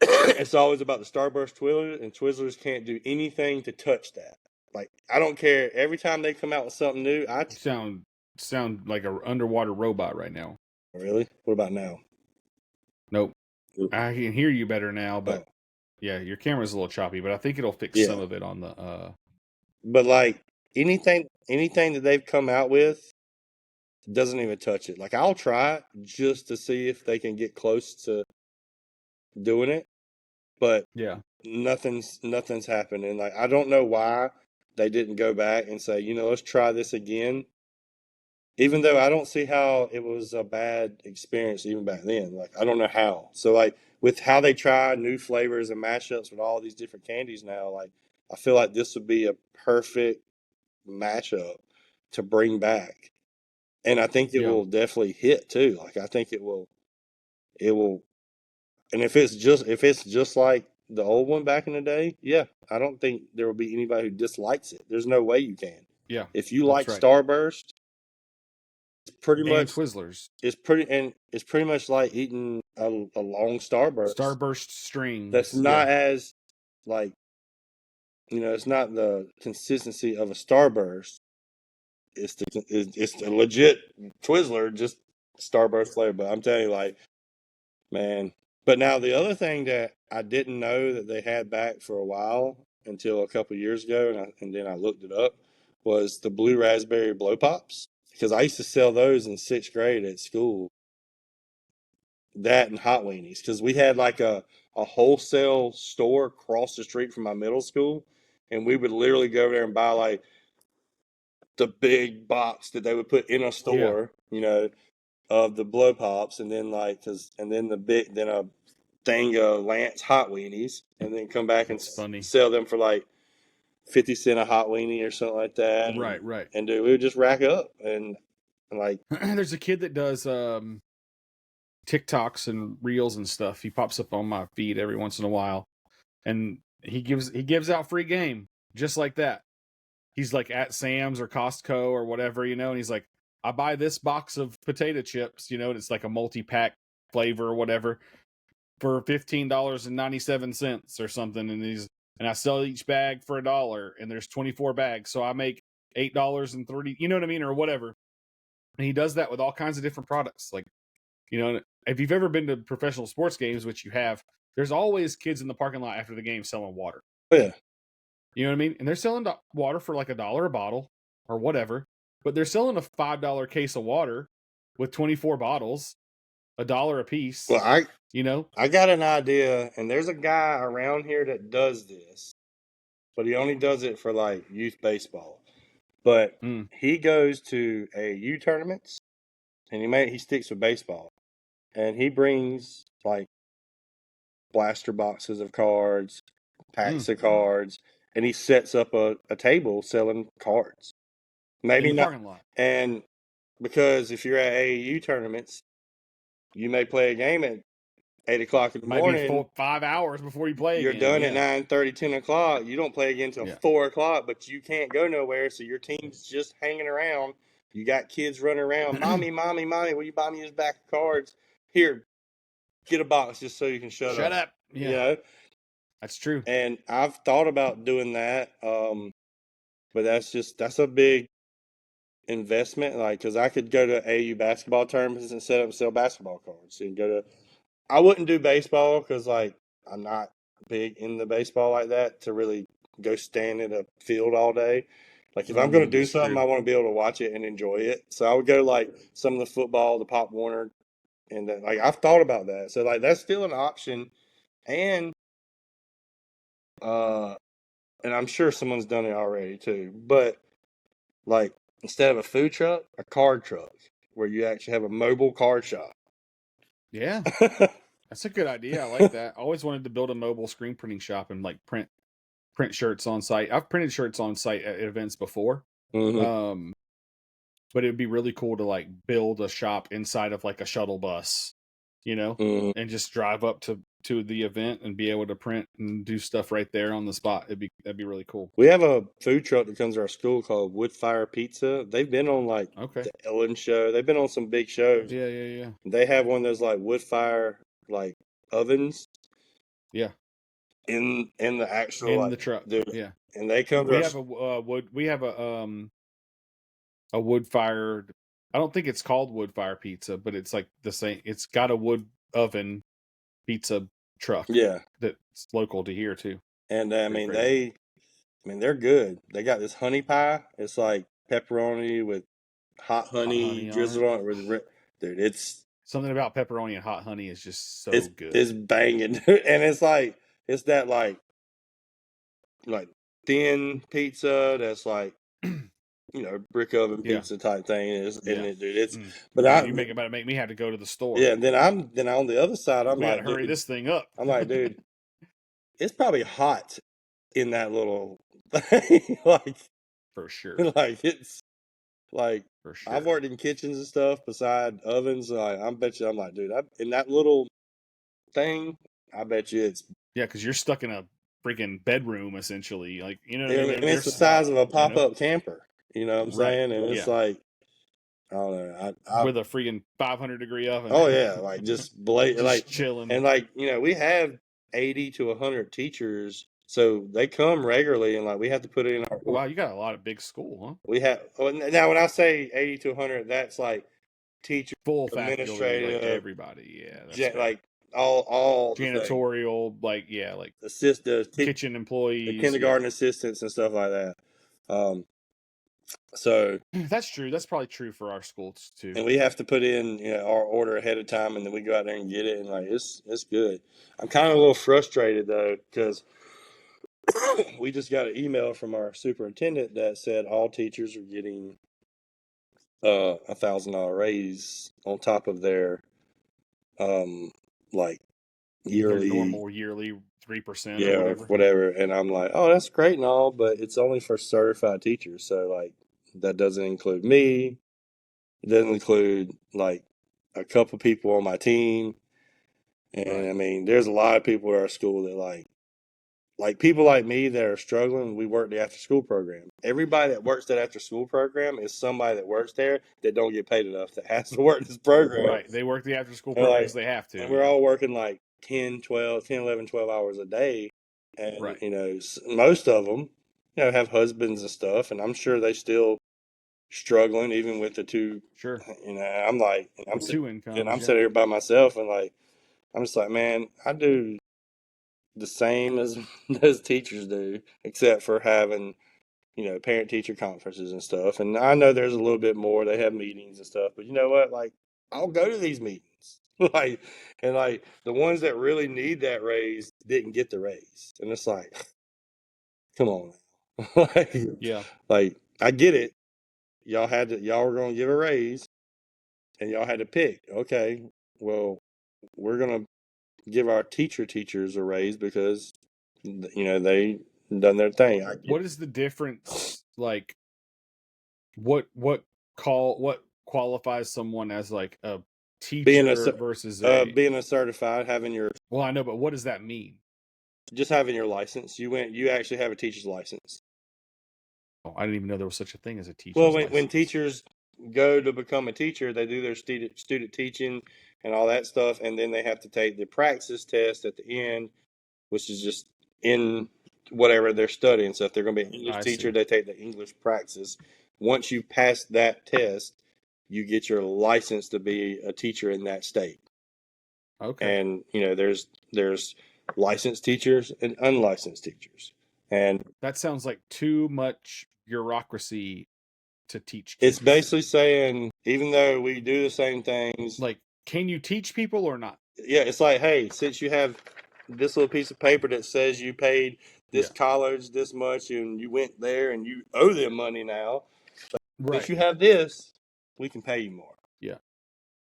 it's always about the Starburst Twizzlers, and Twizzlers can't do anything to touch that. Like, I don't care. Every time they come out with something new, You sound like an underwater robot right now. Really? What about now? Nope. I can hear you better now, but yeah, your camera's a little choppy, but I think it'll fix some of it on the But like anything that they've come out with doesn't even touch it. Like, I'll try it just to see if they can get close to doing it. But nothing's happened. And like I don't know why they didn't go back and say, let's try this again. Even though I don't see how it was a bad experience even back then. Like I don't know how. So like with how they try new flavors and mashups with all these different candies now, like I feel like this would be a perfect matchup to bring back. And I think it will definitely hit too. Like I think it will and if it's just like the old one back in the day, yeah, I don't think there will be anybody who dislikes it. There's no way you can. Yeah. If you like right. Starburst, it's pretty and much Twizzlers. It's pretty much like eating a long Starburst. Starburst strings. That's not as like it's not the consistency of a Starburst. It's a legit Twizzler, just Starburst flavor. But I'm telling you, like, man. But now the other thing that I didn't know that they had back for a while until a couple of years ago, and then I looked it up, was the blue raspberry blow pops. Because I used to sell those in 6th grade at school. That and hot weenies. Because we had like a wholesale store across the street from my middle school, and we would literally go there and buy like the big box that they would put in a store, of the blow pops, and then then a thing of Lance hot weenies, and then come back and sell them for like 50 cents a hot weenie or something like that. Right. And dude, we would just rack up and like. There's a kid that does TikToks and reels and stuff. He pops up on my feed every once in a while, and he gives out free game just like that. He's like at Sam's or Costco or whatever, and he's like, I buy this box of potato chips, and it's like a multi-pack flavor or whatever for $15.97 or something, and I sell each bag for $1, and there's 24 bags, so I make $8.30, you know what I mean, or whatever. And he does that with all kinds of different products. Like, if you've ever been to professional sports games, which you have, there's always kids in the parking lot after the game selling water. Oh, yeah. You know what I mean? And they're selling water for like $1 a bottle or whatever, but they're selling a $5 case of water with 24 bottles, $1 a piece. Well, I got an idea, and there's a guy around here that does this, but he only does it for like youth baseball. But he goes to AAU tournaments, and he sticks with baseball, and he brings like blaster boxes of cards, packs of cards, and he sets up a table selling cards. Maybe in the not. Parking lot. And because if you're at AAU tournaments, you may play a game at 8 o'clock in the morning. Might be 5 hours before you play You're again. done at 9:30, 10 o'clock. You don't play again until 4 o'clock, but you can't go nowhere, so your team's just hanging around. You got kids running around. Mommy, will you buy me this back of cards? Here, get a box just so you can shut up. Shut up. Yeah. That's true. And I've thought about doing that, but that's a big investment. Like, because I could go to AU basketball tournaments and set up and sell basketball cards. And I wouldn't do baseball because, like, I'm not big in the baseball like that to really go stand in a field all day. Like, if I'm going to do something, I want to be able to watch it and enjoy it. So I would go to, like, some of the football, the Pop Warner, and then, like, I've thought about that. So, like, that's still an option. And I'm sure someone's done it already too. But, like, instead of a food truck, a card truck where you actually have a mobile card shop. Yeah. That's a good idea. I like that. I always wanted to build a mobile screen printing shop and like print shirts on site. I've printed shirts on site at events before. Mm-hmm. But it would be really cool to like build a shop inside of like a shuttle bus, and just drive up to the event and be able to print and do stuff right there on the spot. That'd be really cool. We have a food truck that comes to our school called Woodfire Pizza. They've been on like the Ellen show. They've been on some big shows. Yeah. They have one of those like wood fire like ovens. Yeah. In the actual the truck. Dude. Yeah. And they come. We have a wood fired. I don't think it's called wood fire pizza, but it's like the same. It's got a wood oven pizza truck. Yeah. That's local to here too. And they're good. They got this honey pie. It's like pepperoni with hot honey drizzled on it. Dude, it's something about pepperoni and hot honey is just so good. It's banging. And it's like, it's that like like thin pizza that's like, brick oven Yeah. pizza type thing. Isn't Yeah. it, dude? It's but you about to make me have to go to the store. yeah. Then on the other side, I'm We like, gotta hurry dude, this thing up. I'm like, dude, it's probably hot in that little thing. Like, For sure. like it's like For sure. I've worked in kitchens and stuff beside ovens. Like, I'm like, dude, in that little thing, I bet you it's because you're stuck in a freaking bedroom essentially. Like, and it's the size of a pop-up camper. You know what I'm saying? And it's like, I don't know. With a freaking 500-degree oven. Oh yeah, like just just like chilling. And like, we have 80 to 100 teachers, so they come regularly, and like we have to put it in our. Wow, you got a lot of big school, huh? We have now when I say 80 to 100, that's like teachers, full faculty, administrative, like everybody. Yeah, that's like all janitorial, like assist kitchen employees, the kindergarten assistants and stuff like that. So that's true. That's probably true for our schools too. And we have to put in our order ahead of time, and then we go out there and get it, and like it's good. I'm kind of a little frustrated though, because we just got an email from our superintendent that said all teachers are getting $1,000 raise on top of their like yearly, their normal yearly 3%, yeah, or whatever. And I'm like, oh, that's great and all, but it's only for certified teachers, so like that doesn't include me. It doesn't include like a couple people on my team. And I mean, there's a lot of people at our school that like people like me that are struggling. We work the after school program. Everybody that works that after school program is somebody that works there that don't get paid enough that has to work this program. Right. They work the after school program because they have to. And we're all working like 10, 11, 12 hours a day. And, most of them, have husbands and stuff. And I'm sure they still struggling even with the two. Sure. I'm like, two incomes, and I'm sitting here by myself, and like, I'm just like, man, I do the same as those teachers do, except for having, parent teacher conferences and stuff. And I know there's a little bit more. They have meetings and stuff, but you know what? Like, I'll go to these meetings. like the ones that really need that raise didn't get the raise. And it's like, come on. Like, I get it. Y'all were going to give a raise and y'all had to pick. Okay, well, we're going to give our teachers a raise because they done their thing. What is the difference? Like, what qualifies someone as like a teacher versus being a certified, having your. Well, I know, but what does that mean? Just having your license. You actually have a teacher's license. Oh, I didn't even know there was such a thing as a teacher's license. Well, when teachers go to become a teacher, they do their student teaching and all that stuff, and then they have to take the praxis test at the end, which is just in whatever they're studying. So if they're going to be an English teacher, they take the English praxis. Once you pass that test, you get your license to be a teacher in that state. Okay. And there's licensed teachers and unlicensed teachers. And that sounds like too much bureaucracy to teach kids. It's basically saying, even though we do the same things, like, can you teach people or not? Yeah, it's like, hey, since you have this little piece of paper that says you paid this college this much and you went there and you owe them money now, but if you have this, we can pay you more. Yeah.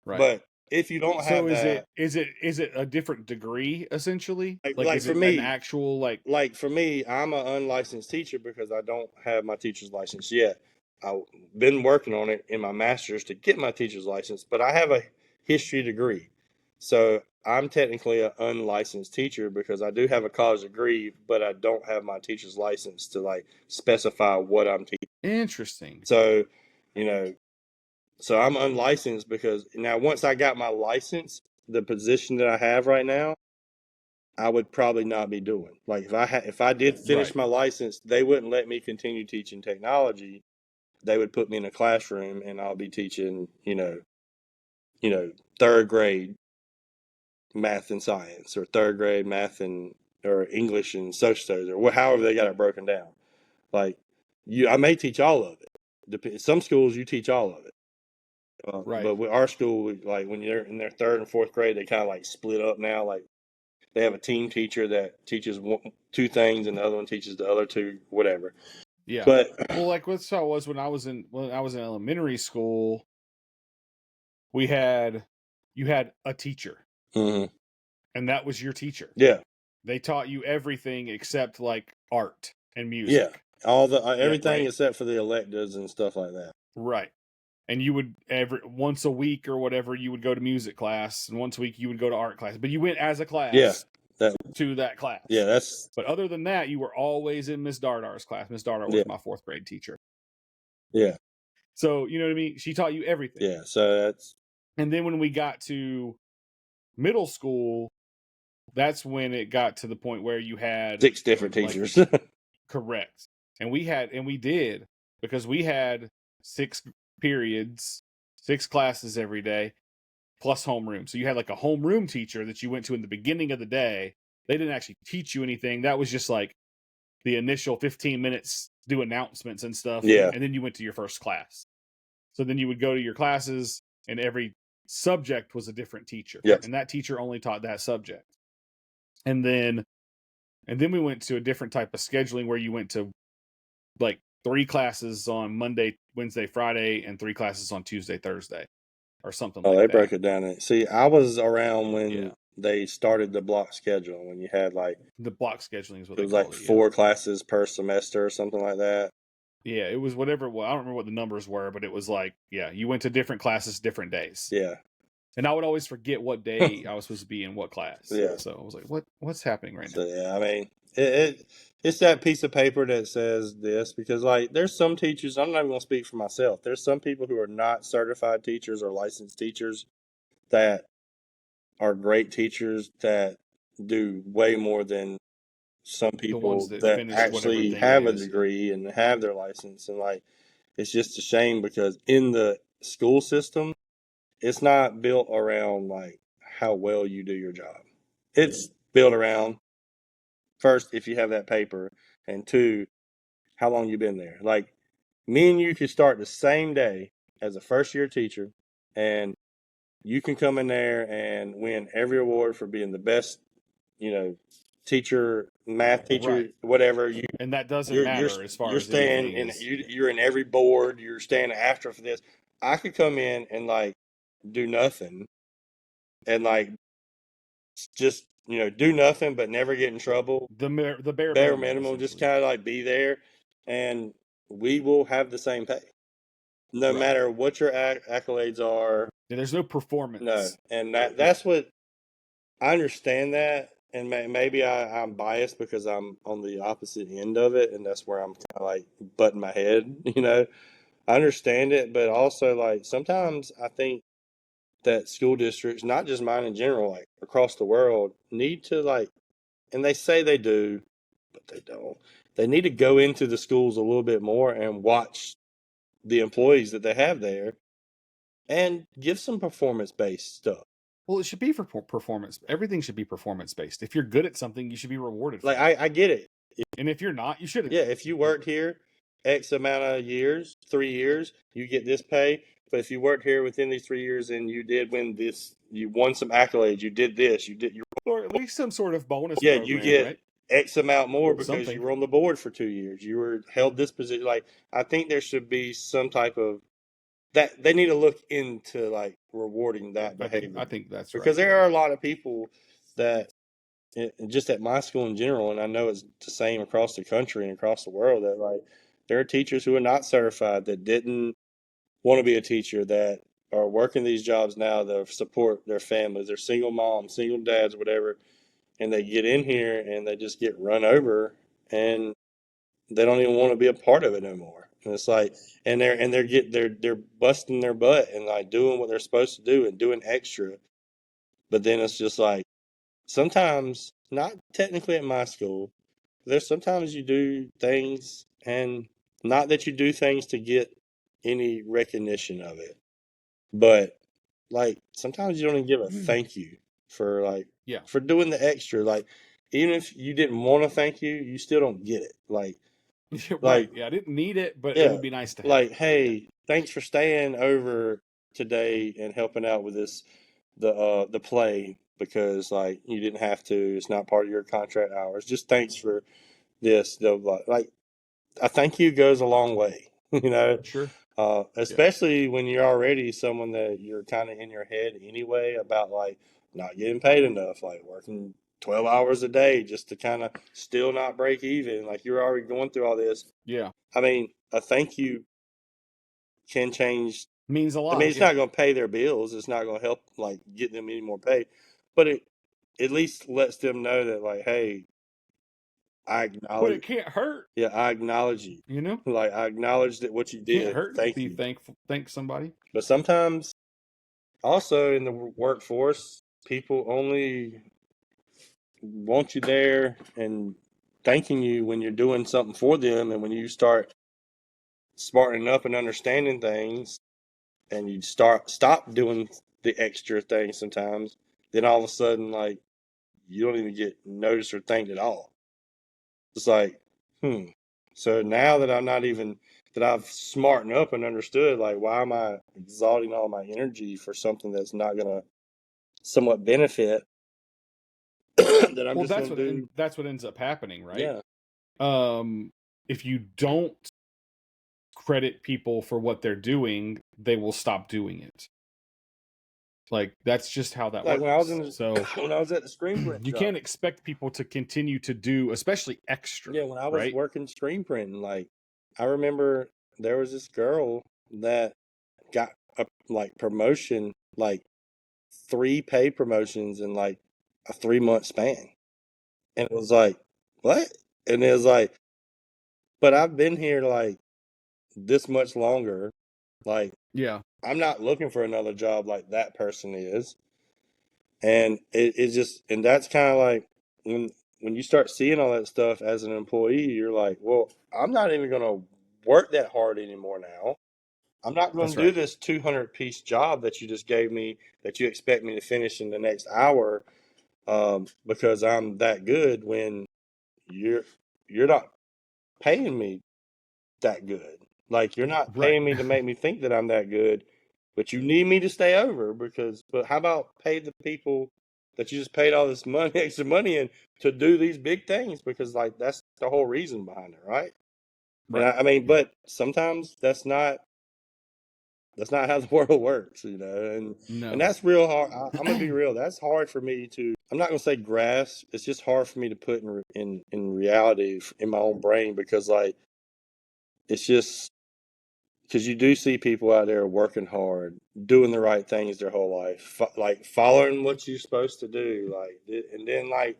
Right. But if you don't have that, is it a different degree essentially? Like is for it me, an actual like for me, I'm an unlicensed teacher because I don't have my teacher's license yet. I've been working on it in my master's to get my teacher's license, but I have a history degree. So I'm technically an unlicensed teacher because I do have a college degree, but I don't have my teacher's license to like specify what I'm teaching. Interesting. So, so I'm unlicensed because now once I got my license, the position that I have right now, I would probably not be doing. Like if I did finish my license, they wouldn't let me continue teaching technology. They would put me in a classroom and I'll be teaching, third grade math and science, or third grade math or English and social studies, or however they got it broken down. Like I may teach all of it. Some schools you teach all of it. But with our school, like when you're in their third and fourth grade, they kind of like split up now. Like they have a team teacher that teaches two things and the other one teaches the other two, whatever. Yeah. But well, like what's how it was when I was in elementary school, you had a teacher, mm-hmm. and that was your teacher. Yeah. They taught you everything except like art and music. Yeah. All the everything right. except for the electives and stuff like that. Right. And you would once a week or whatever, you would go to music class, and once a week you would go to art class. But you went as a class to that class. Yeah, but other than that, you were always in Miss Dardar's class. Miss Dardar was my 4th grade teacher. Yeah. So, you know what I mean? She taught you everything. Yeah, so that's... And then when we got to middle school, that's when it got to the point where you had 6 different teachers. Correct. And we did, because we had 6 periods, 6 classes every day, plus homeroom. So you had like a homeroom teacher that you went to in the beginning of the day. They didn't actually teach you anything. That was just like the initial 15 minutes, do announcements and stuff. Yeah. And then you went to your first class. So then you would go to your classes, and every subject was a different teacher. Yep. And that teacher only taught that subject. And then we went to a different type of scheduling where you went to like 3 classes on Monday, Wednesday, Friday, and 3 classes on Tuesday, Thursday, or something like that. Oh, they broke it down. See, I was around when they started the block schedule, when you had like... The block scheduling is what it was like 4 classes per semester or something like that. Yeah, it was whatever. Well, I don't remember what the numbers were, but it was like, you went to different classes, different days. Yeah. And I would always forget what day I was supposed to be in what class. Yeah. So I was like, what's happening right now? So, yeah, I mean, it's that piece of paper that says this, because like there's some teachers, I'm not even going to speak for myself. There's some people who are not certified teachers or licensed teachers that are great teachers that do way more than some people that actually have a degree and have their license. And like, it's just a shame, because in the school system, it's not built around like how well you do your job. It's built around, first, if you have that paper, and 2, how long you've been there. Like, me and you could start the same day as a first-year teacher, and you can come in there and win every award for being the best, teacher, math teacher, whatever. And that doesn't matter as far as you're in every board. You're staying after for this. I could come in and like do nothing, and like just do nothing but never get in trouble. The bare minimum, just kind of like be there, and we will have the same pay, no matter what your accolades are. Yeah, there's no performance. No, and that's what I understand that, and maybe I'm biased because I'm on the opposite end of it, and that's where I'm kind of like butting my head. I understand it, but also like sometimes I think that school districts, not just mine in general, like across the world, need to like, and they say they do, but they don't. They need to go into the schools a little bit more and watch the employees that they have there and give some performance-based stuff. Well, it should be for performance. Everything should be performance-based. If you're good at something, you should be rewarded for it. I get it. And if you're not, you shouldn't. Yeah, if you worked here X amount of years, 3 years, you get this pay. But if you worked here within these 3 years and you did win this, you won some accolades, you did this, or at least some sort of bonus. Yeah, program, you get right? X amount more because you were on the board for 2 years. You were held this position. Like, I think there should be some type of that. They need to look into like rewarding that behavior. I think that's because there are a lot of people that just at my school in general, and I know it's the same across the country and across the world, that like there are teachers who are not certified that didn't want to be a teacher, that are working these jobs now that support their families. They're single moms, single dads, whatever, and they get in here and they just get run over, and they don't even want to be a part of it no more. And it's like, and they're busting their butt and like doing what they're supposed to do and doing extra, but then it's just like sometimes, not technically at my school, there's sometimes you do things, and not that you do things to get any recognition of it, but like sometimes you don't even give a thank you for like for doing the extra. Like, even if you didn't want to thank you, you still don't get it. Like, right. I didn't need it, but it would be nice to have. Like, hey, thanks for staying over today and helping out with this the play. because like you didn't have to. It's not part of your contract hours. Just thanks for this. They'll like a thank you goes a long way, you know. Sure. Especially when you're already someone that you're kind of in your head anyway about like not getting paid enough, like working 12 hours a day just to kind of still not break even. Like you're already going through all this. Yeah. I mean, a thank you can change. Means a I lot. mean, it's not going to pay their bills. It's not going to help like get them any more pay, but it at least lets them know that like, hey, I But acknowledge. it can't hurt. Yeah, I acknowledge you. You know, Like I acknowledge that what you did. Can't hurt to Thank be you. thankful. Thank somebody. But sometimes, also in the workforce, people only want you there and thanking you when you're doing something for them, and when you start smartening up and understanding things, and you stop doing the extra things sometimes, then all of a sudden, like you don't even get noticed or thanked at all. It's like, So now that I'm not even that I've smartened up and understood, like, why am I exalting all my energy for something that's not gonna somewhat benefit? That I'm Well, just gonna do. that's what ends up happening, right? Yeah, If you don't credit people for what they're doing, they will stop doing it. Like that's just how that like works. when I was in So when I was at the screen print you shop. can't expect people to continue to do, especially extra. Yeah, when I was right? working screen printing, like I remember there was this girl that got a like promotion, like 3 pay promotions in like a 3-month span. And it was like, what? And it was like, but I've been here like this much longer. Like, Yeah, I'm not looking for another job like that person is. And it's just, and that's kind of like when you start seeing all that stuff as an employee, you're like, well, I'm not even going to work that hard anymore now. I'm not going that's to do right. this 200-piece job that you just gave me that you expect me to finish in the next hour, because I'm that good when you're not paying me that good. Like you're not Right. paying me to make me think that I'm that good, but you need me to stay over but how about pay the people that you just paid all this money, extra money in to do these big things, because like that's the whole reason behind it, right? And Right. I mean, Yeah. but sometimes that's not how the world works, and No. that's real hard. I'm gonna be real. That's hard for me to. I'm not gonna say grasp. It's just hard for me to put in reality in my own brain, because like it's just because you do see people out there working hard, doing the right things their whole life, like following what you're supposed to do, like, and then like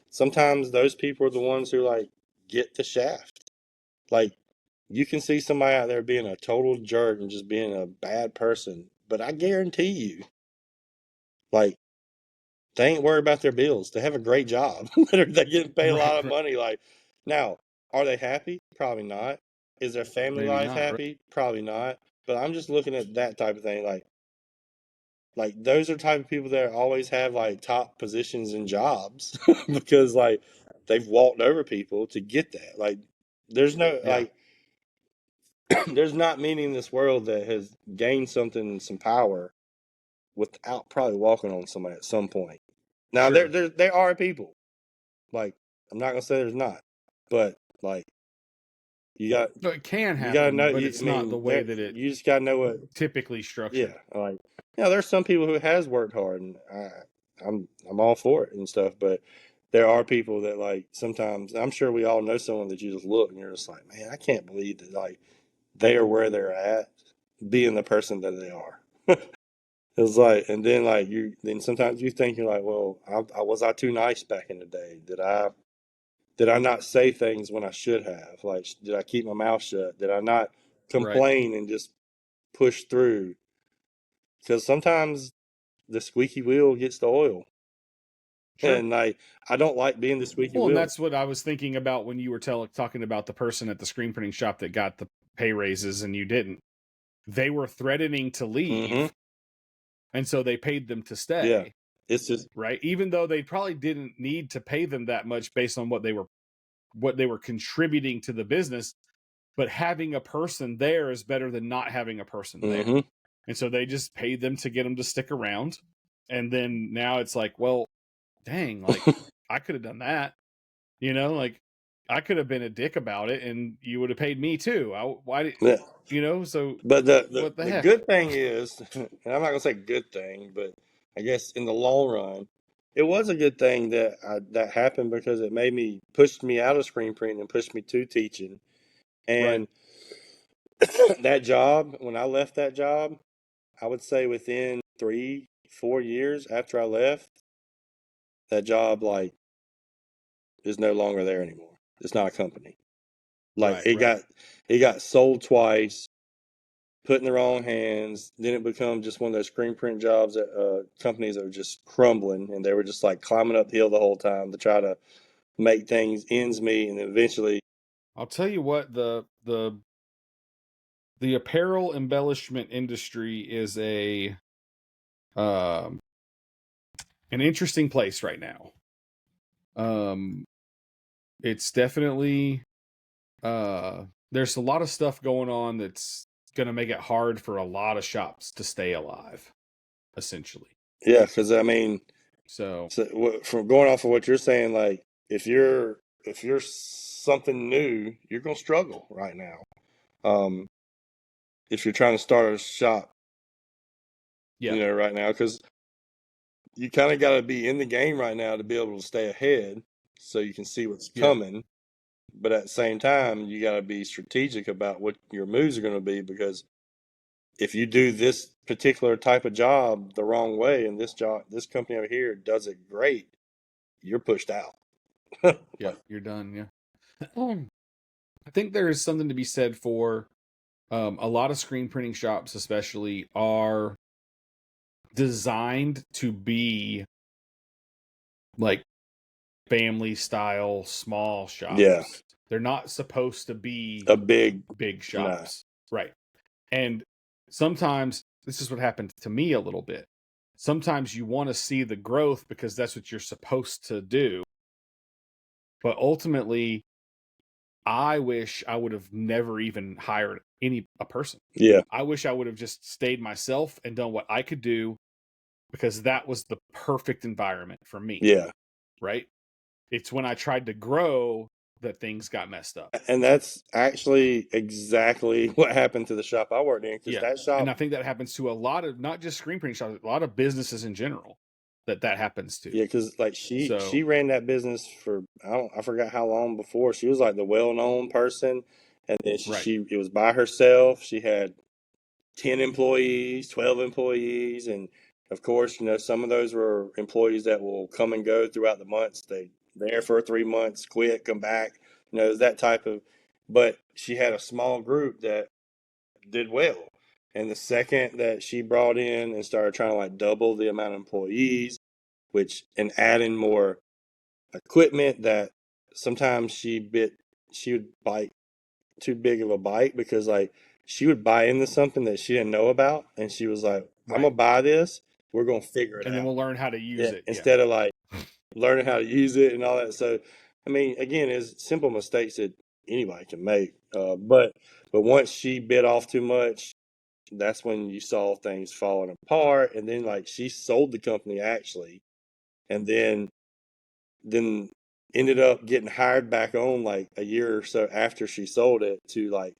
sometimes those people are the ones who like get the shaft. Like you can see somebody out there being a total jerk and just being a bad person, but I guarantee you, like they ain't worried about their bills. They have a great job. They're getting paid a lot Right. of money. Like now, are they happy? Probably not. Is their family Maybe life not. Right. happy? Probably not. But I'm just looking at that type of thing. Like those are the type of people that always have like top positions in jobs because like they've walked over people to get that. Like there's no Yeah. like there's not many in this world that has gained something, some power, without probably walking on somebody at some point. Now Sure. there are people. Like I'm not gonna say there's not, but like you got No, it can you gotta happen, know. but I it's not the mean, way that it you just gotta know what. typically structured. Yeah, like there's some people who has worked hard, and I'm all for it and stuff. But there are people that like sometimes. I'm sure we all know someone that you just look and you're just like, man, I can't believe that like they are where they're at, being the person that they are. It's like, and then like then sometimes you think you're like, well, I was I too nice back in the day? Did I not say things when I should have? Like, did I keep my mouth shut? Did I not Right. complain and just push through? Because sometimes the squeaky wheel gets the oil, Sure. and I don't like being the squeaky Well, and wheel. that's what I was thinking about when you were talking about the person at the screen printing shop that got the pay raises and you didn't. They were threatening to leave, Mm-hmm. and so they paid them to stay. Yeah, it's just Right, even though they probably didn't need to pay them that much based on what they were contributing to the business. But having a person there is better than not having a person there. mm-hmm. And so they just paid them to get them to stick around. And then now it's like, well, dang, like I could have done that, like I could have been a dick about it and you would have paid me too. Why did, Yeah. so But what the the heck? good thing is, and I'm not gonna say good thing, but I guess in the long run, it was a good thing that happened because it pushed me out of screen printing and pushed me to teaching. Right. And that job, when I left that job, I would say within 3-4 years after I left, that job like is no longer there anymore. It's not a company. Like Right. it got sold twice, put in the wrong hands. Then it become just one of those screen print jobs that companies that were just crumbling, and they were just like climbing uphill the whole time to try to make things ends meet, and eventually. I'll tell you what, the apparel embellishment industry is um an interesting place right now. It's definitely there's a lot of stuff going on that's going to make it hard for a lot of shops to stay alive, essentially. Yeah, because I mean, So from going off of what you're saying, like if you're something new, you're gonna struggle right now. If you're trying to start a shop, yeah, right now, because you kind of got to be in the game right now to be able to stay ahead, so you can see what's yeah, coming. But at the same time, you got to be strategic about what your moves are going to be, because if you do this particular type of job the wrong way, and this company over here does it great, you're pushed out. yeah, you're done. Yeah. I think there is something to be said for a lot of screen printing shops, especially, are designed to be like family style small shops. Yeah. They're not supposed to be A big shops. No. Right. And sometimes this is what happened to me a little bit. Sometimes you want to see the growth because that's what you're supposed to do. But ultimately, I wish I would have never even hired a person. Yeah. I wish I would have just stayed myself and done what I could do, because that was the perfect environment for me. Yeah. Right? It's when I tried to grow that things got messed up. And that's actually exactly what happened to the shop I worked in, because that shop. And I think that happens to a lot of, not just screen printing shops, a lot of businesses in general that happens to. Yeah, because like she ran that business for I forgot how long before. She was like the well-known person, and then it was by herself. She had 10 employees, 12 employees, and of course, some of those were employees that will come and go throughout the months. They there for 3 months, quit, come back. That type of. But she had a small group that did well. And the second that she brought in and started trying to like double the amount of employees, and adding more equipment, that sometimes she would bite too big of a bite, because like she would buy into something that she didn't know about, and she was like, I'm gonna buy this, we're gonna figure it out, and then we'll learn how to use it. Instead of like learning how to use it and all that. So I mean, again, it's simple mistakes that anybody can make. But once she bit off too much, that's when you saw things falling apart. And then like she sold the company actually, and then ended up getting hired back on like a year or so after she sold it, to like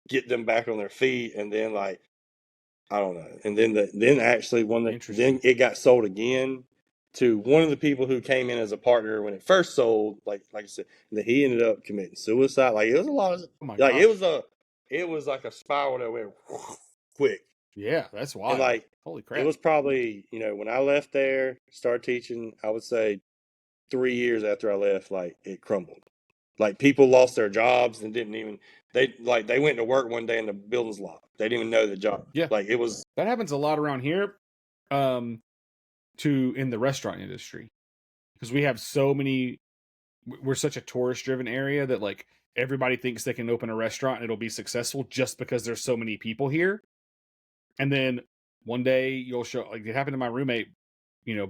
get them back on their feet. And then like I don't know, and then then it got sold again to one of the people who came in as a partner when it first sold, like I said, and then he ended up committing suicide. Like it was a lot of it was like a spiral that went quick. Yeah, that's wild. And like, holy crap. It was probably, when I left there, started teaching, I would say 3 years after I left, like it crumbled. Like people lost their jobs and didn't even, they went to work one day and the building's locked. They didn't even know the job. Yeah. Like it was. That happens a lot around here, in the restaurant industry, because we have so many, we're such a tourist driven area that like everybody thinks they can open a restaurant and it'll be successful just because there's so many people here. And then one day you'll show, like it happened to my roommate,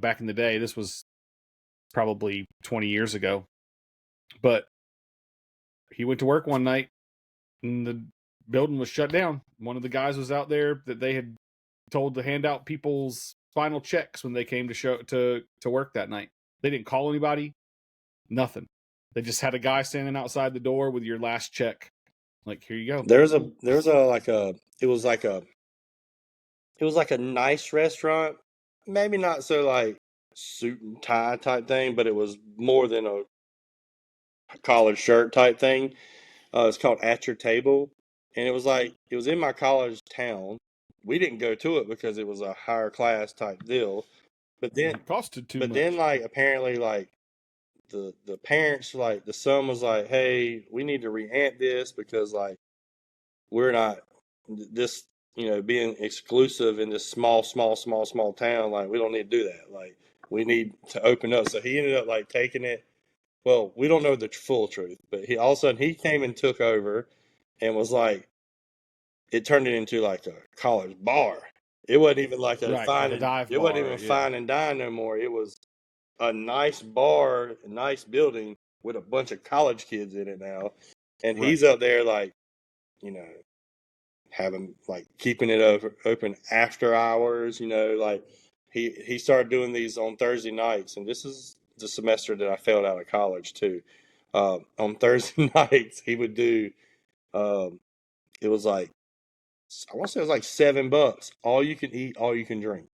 back in the day. This was probably 20 years ago, but he went to work one night and the building was shut down. One of the guys was out there that they had told to hand out people's final checks when they came to work that night. They didn't call anybody, nothing. They just had a guy standing outside the door with your last check. Like, here you go. It was like a nice restaurant, maybe not so like suit and tie type thing, but it was more than a collared shirt type thing. It's called At Your Table, and it was in my college town. We didn't go to it because it was a higher class type deal, but then It costed too but much. then like apparently like the parents, like the son was like, hey, we need to re-amp this because like we're not this, being exclusive in this small town. Like we don't need to do that. Like we need to open up. So he ended up like taking it. Well, we don't know the full truth, but he all of a sudden he came and took over, and was like, it turned it into like a college bar. It wasn't even like a Right, fine. like a dive It wasn't bar, even yeah. fine and dine no more. It was a nice bar, a nice building with a bunch of college kids in it now, and he's up there like, having like keeping it open after hours. Like he started doing these on Thursday nights, and this is the semester that I failed out of college too. On Thursday nights, he would do. It was like, I want to say it was like $7, all you can eat, all you can drink,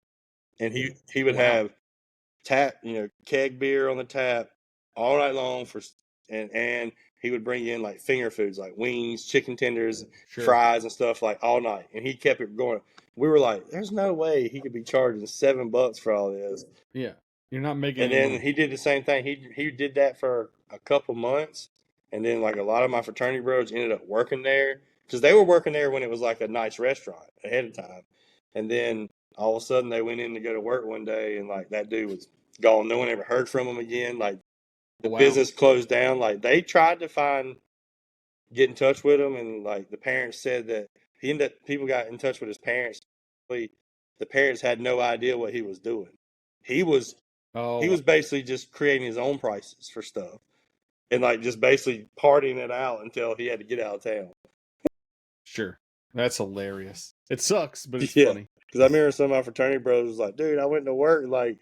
and he would Wow. have tap, keg beer on the tap all night long and he would bring in like finger foods like wings, chicken tenders, Sure. fries and stuff like all night, and he kept it going. We were like, there's no way he could be charging $7 for all this. Yeah, you're not making And any then money. he did the same thing. He did that for a couple months, and then like a lot of my fraternity bros ended up working there because they were working there when it was like a nice restaurant ahead of time, and then all of a sudden they went in to go to work one day, and like that dude was gone. No one ever heard from him again. Like the Wow. business closed down. Like they tried to get in touch with him, and like the parents said that people got in touch with his parents. The parents had no idea what he was doing. He was basically just creating his own prices for stuff, and like just basically partying it out until he had to get out of town. Sure. That's hilarious. It sucks, but it's Yeah. funny. Because I remember some of my fraternity brothers was like, dude, I went to work, like,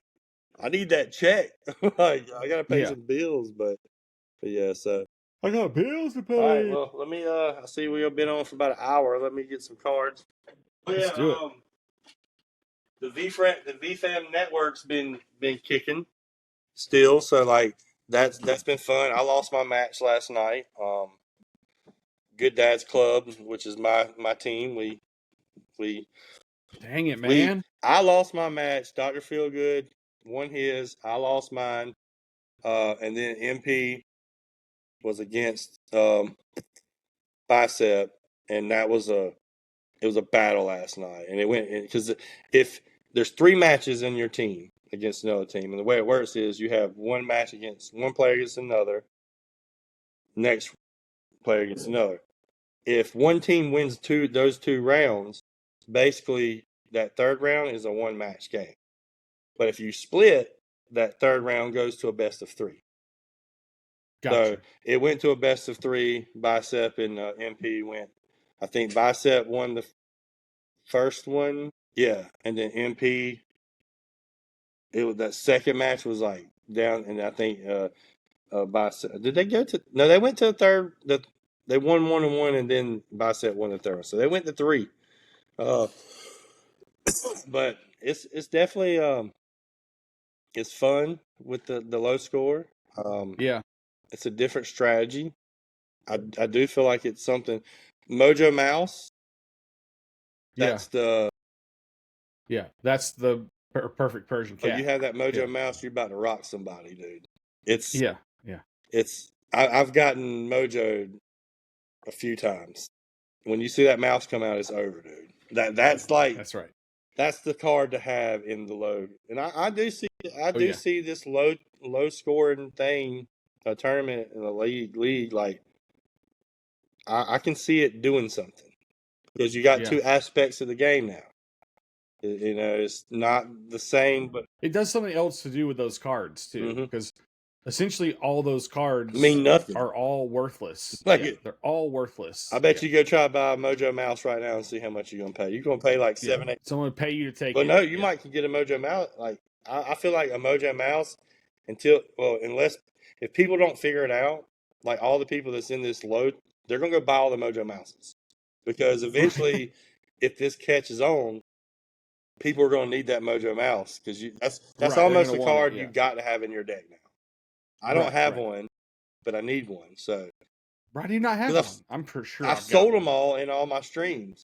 I need that check. Like, I got to pay some bills, but yeah, so. I got bills to pay. All right, well, let me, I see we've been on for about an hour. Let me get some cards. Oh, yeah, Let's do it. The VFAM network's been kicking still, so like that's been fun. I lost my match last night. Good Dad's Club, which is my team. We Dang it, man. I lost my match. Dr. Feelgood won his. I lost mine. And then MP was against Bicep, and it was a battle last night. And it went because if there's 3 matches in your team against another team, and the way it works is you have one match against one player against another, next player against another. If one team wins those 2 rounds, basically that third round is a 1 match game. But if you split, that third round goes to a best of 3. Gotcha. So it went to a best of 3. Bicep and MP went. I think Bicep won the first one. Yeah, and then MP. That second match was like down, and I think Bicep. Did they go to? No, they went to the third. They won 1-1, and then Bicep won the third. So they went to 3. But it's definitely it's fun with the low score. Yeah. It's a different strategy. I do feel like it's something. Mojo Mouse. That's the perfect Persian cat. You have that Mojo Mouse, you're about to rock somebody, dude. It's It's I've gotten Mojo a few times. When you see that mouse come out, it's over, dude. That's right. That's the card to have in the low. And I do see see this low scoring thing, a tournament in a league like I can see it doing something because you got 2 aspects of the game now. It's not the same, but it does something else to do with those cards too. Because essentially all those cards mean nothing. are all worthless. Like Yeah, they're all worthless. I bet you go try to buy a Mojo Mouse right now and see how much you're gonna pay. You're gonna pay like Yeah. $7, $8. Someone would pay you to take Well, it. no, you might can get a Mojo Mouse. Like I feel like a Mojo Mouse unless if people don't figure it out, like all the people that's in this load, they're gonna go buy all the Mojo Mouses because eventually, if this catches on, people are gonna need that Mojo Mouse because that's Right, almost a they're gonna want card it, yeah. you got to have in your deck now. I don't Right, have right. one, but I need one. So Why do you not have 'Cause one? I'm for sure I've I've got sold one. them all in all my streams.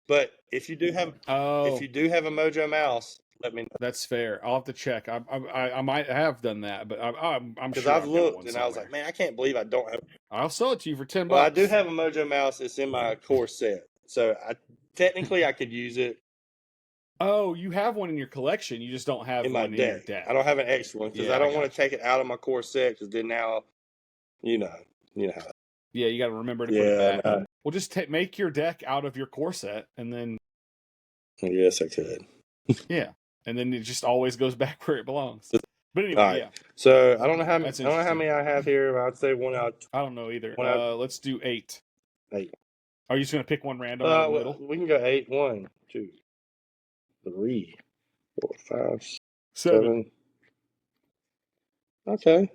But if you do have a Mojo Mouse, let me know. That's fair. I'll have to check. I might have done that, but I'm Because sure I've got looked one and I was somewhere. like, man, I can't believe I don't have. I'll sell it to you for $10. Well, I do have a Mojo Mouse. It's in my core set, so technically I could use it Oh, you have one in your collection. You just don't have in my one in your deck. deck. I don't have an extra one because Yeah, I don't I want to gotcha. take it out of my core set because then now, you know. Yeah, you got to remember to put Yeah, it back. Well, just make your deck out of your core set, and then yes, I could. yeah, and then it just always goes back where it belongs. But anyway, All right. yeah. So I don't know how That's many I have here. I'd say one out. I don't know either. One out. Let's do 8. 8. Are you just gonna pick one random out of the middle? We can go 8. 1, 2, 3, 4, 5, 7. 7. Okay.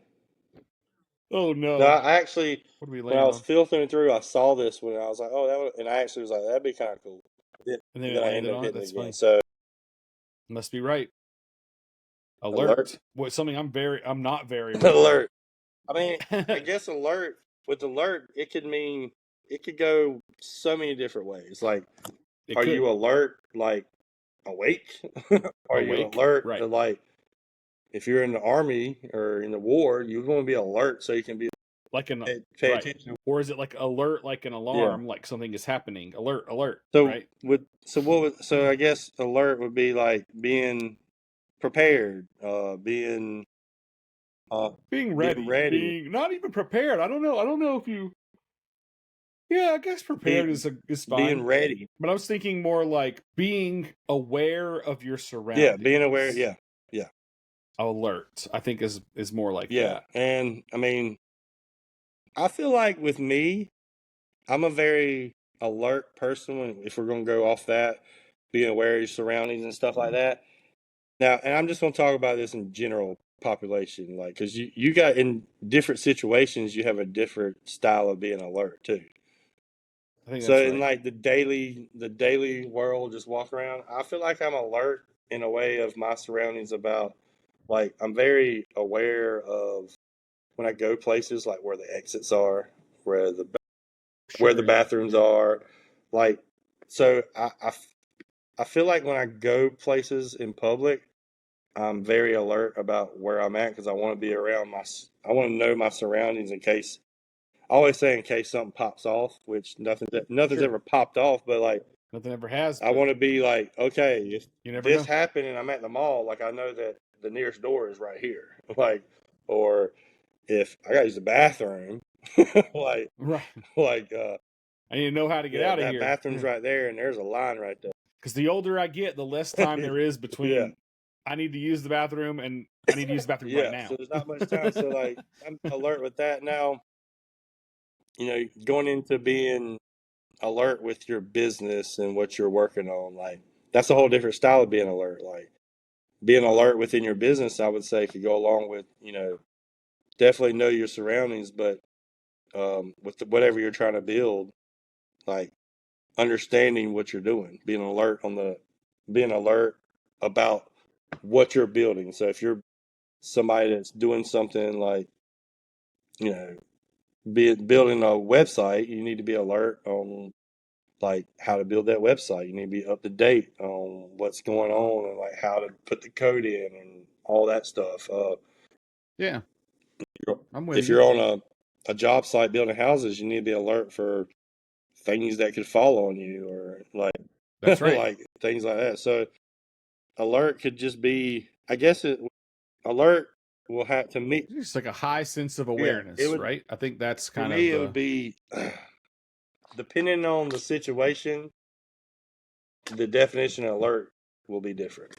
Oh no! No, I actually, What are we when I laying was on? filtering through, I saw this one. And I was like, oh, that would, and I actually was like, that'd be kind of cool. And then then it I landed ended up on it. hitting That's it again. funny. So Must be right. Alert. What? Something I'm not very alert. I mean, I with. guess alert. With alert, it could go so many different ways. Like, It are could. you alert like awake? Are you Awake? alert Right. to like if you're in the army or in the war, you're going to be alert so you can be like an pay right. attention. Or is it like alert, like an alarm, like something is happening? Alert, alert. So right. So I guess alert would be like being prepared, being ready, being not even prepared. I don't know if you. Yeah, I guess prepared is fine. Being ready, but I was thinking more like being aware of your surroundings. Yeah, being aware. Yeah. Alert, I think is more like Yeah, that. and I mean, I feel like with me, I'm a very alert person. If we're going to go off that, being aware of your surroundings and stuff like that. Now, and I'm just going to talk about this in general population, like because you got in different situations, you have a different style of being alert too. I think So that's in right. like the daily world, just walk around. I feel like I'm alert in a way of my surroundings about like I'm very aware of when I go places like where the exits are, where the bathrooms are, like so I feel like when I go places in public, I'm very alert about where I'm at because I want to be around I want to know my surroundings in case. I always say in case something pops off, which nothing's ever popped off, but like nothing ever has. I want to be like, okay, if this know. happened and I'm at the mall, like I know that the nearest door is right here, like, or if I gotta use the bathroom, like, I need to know how to get out of here. That bathroom's right there, and there's a line right there. Because the older I get, the less time there is between I need to use the bathroom and I need to use the bathroom right now. So there's not much time. So like I'm alert with that now. You know, going into being alert with your business and what you're working on, like that's a whole different style of being alert. Like being alert within your business, I would say could go along with, you know, definitely know your surroundings, but with whatever you're trying to build, like understanding what you're doing, being alert about what you're building. So if you're somebody that's doing something like, you know, building a website, you need to be alert on like how to build that website. You need to be up to date on what's going on and like how to put the code in and all that stuff. Yeah. If you're on a job site building houses, you need to be alert for things that could fall on you or like that's right. like things like that. So alert could just be, I guess alert will have to me. It's like a high sense of awareness, right? I think that's kind of it would be depending on the situation, the definition of alert will be different.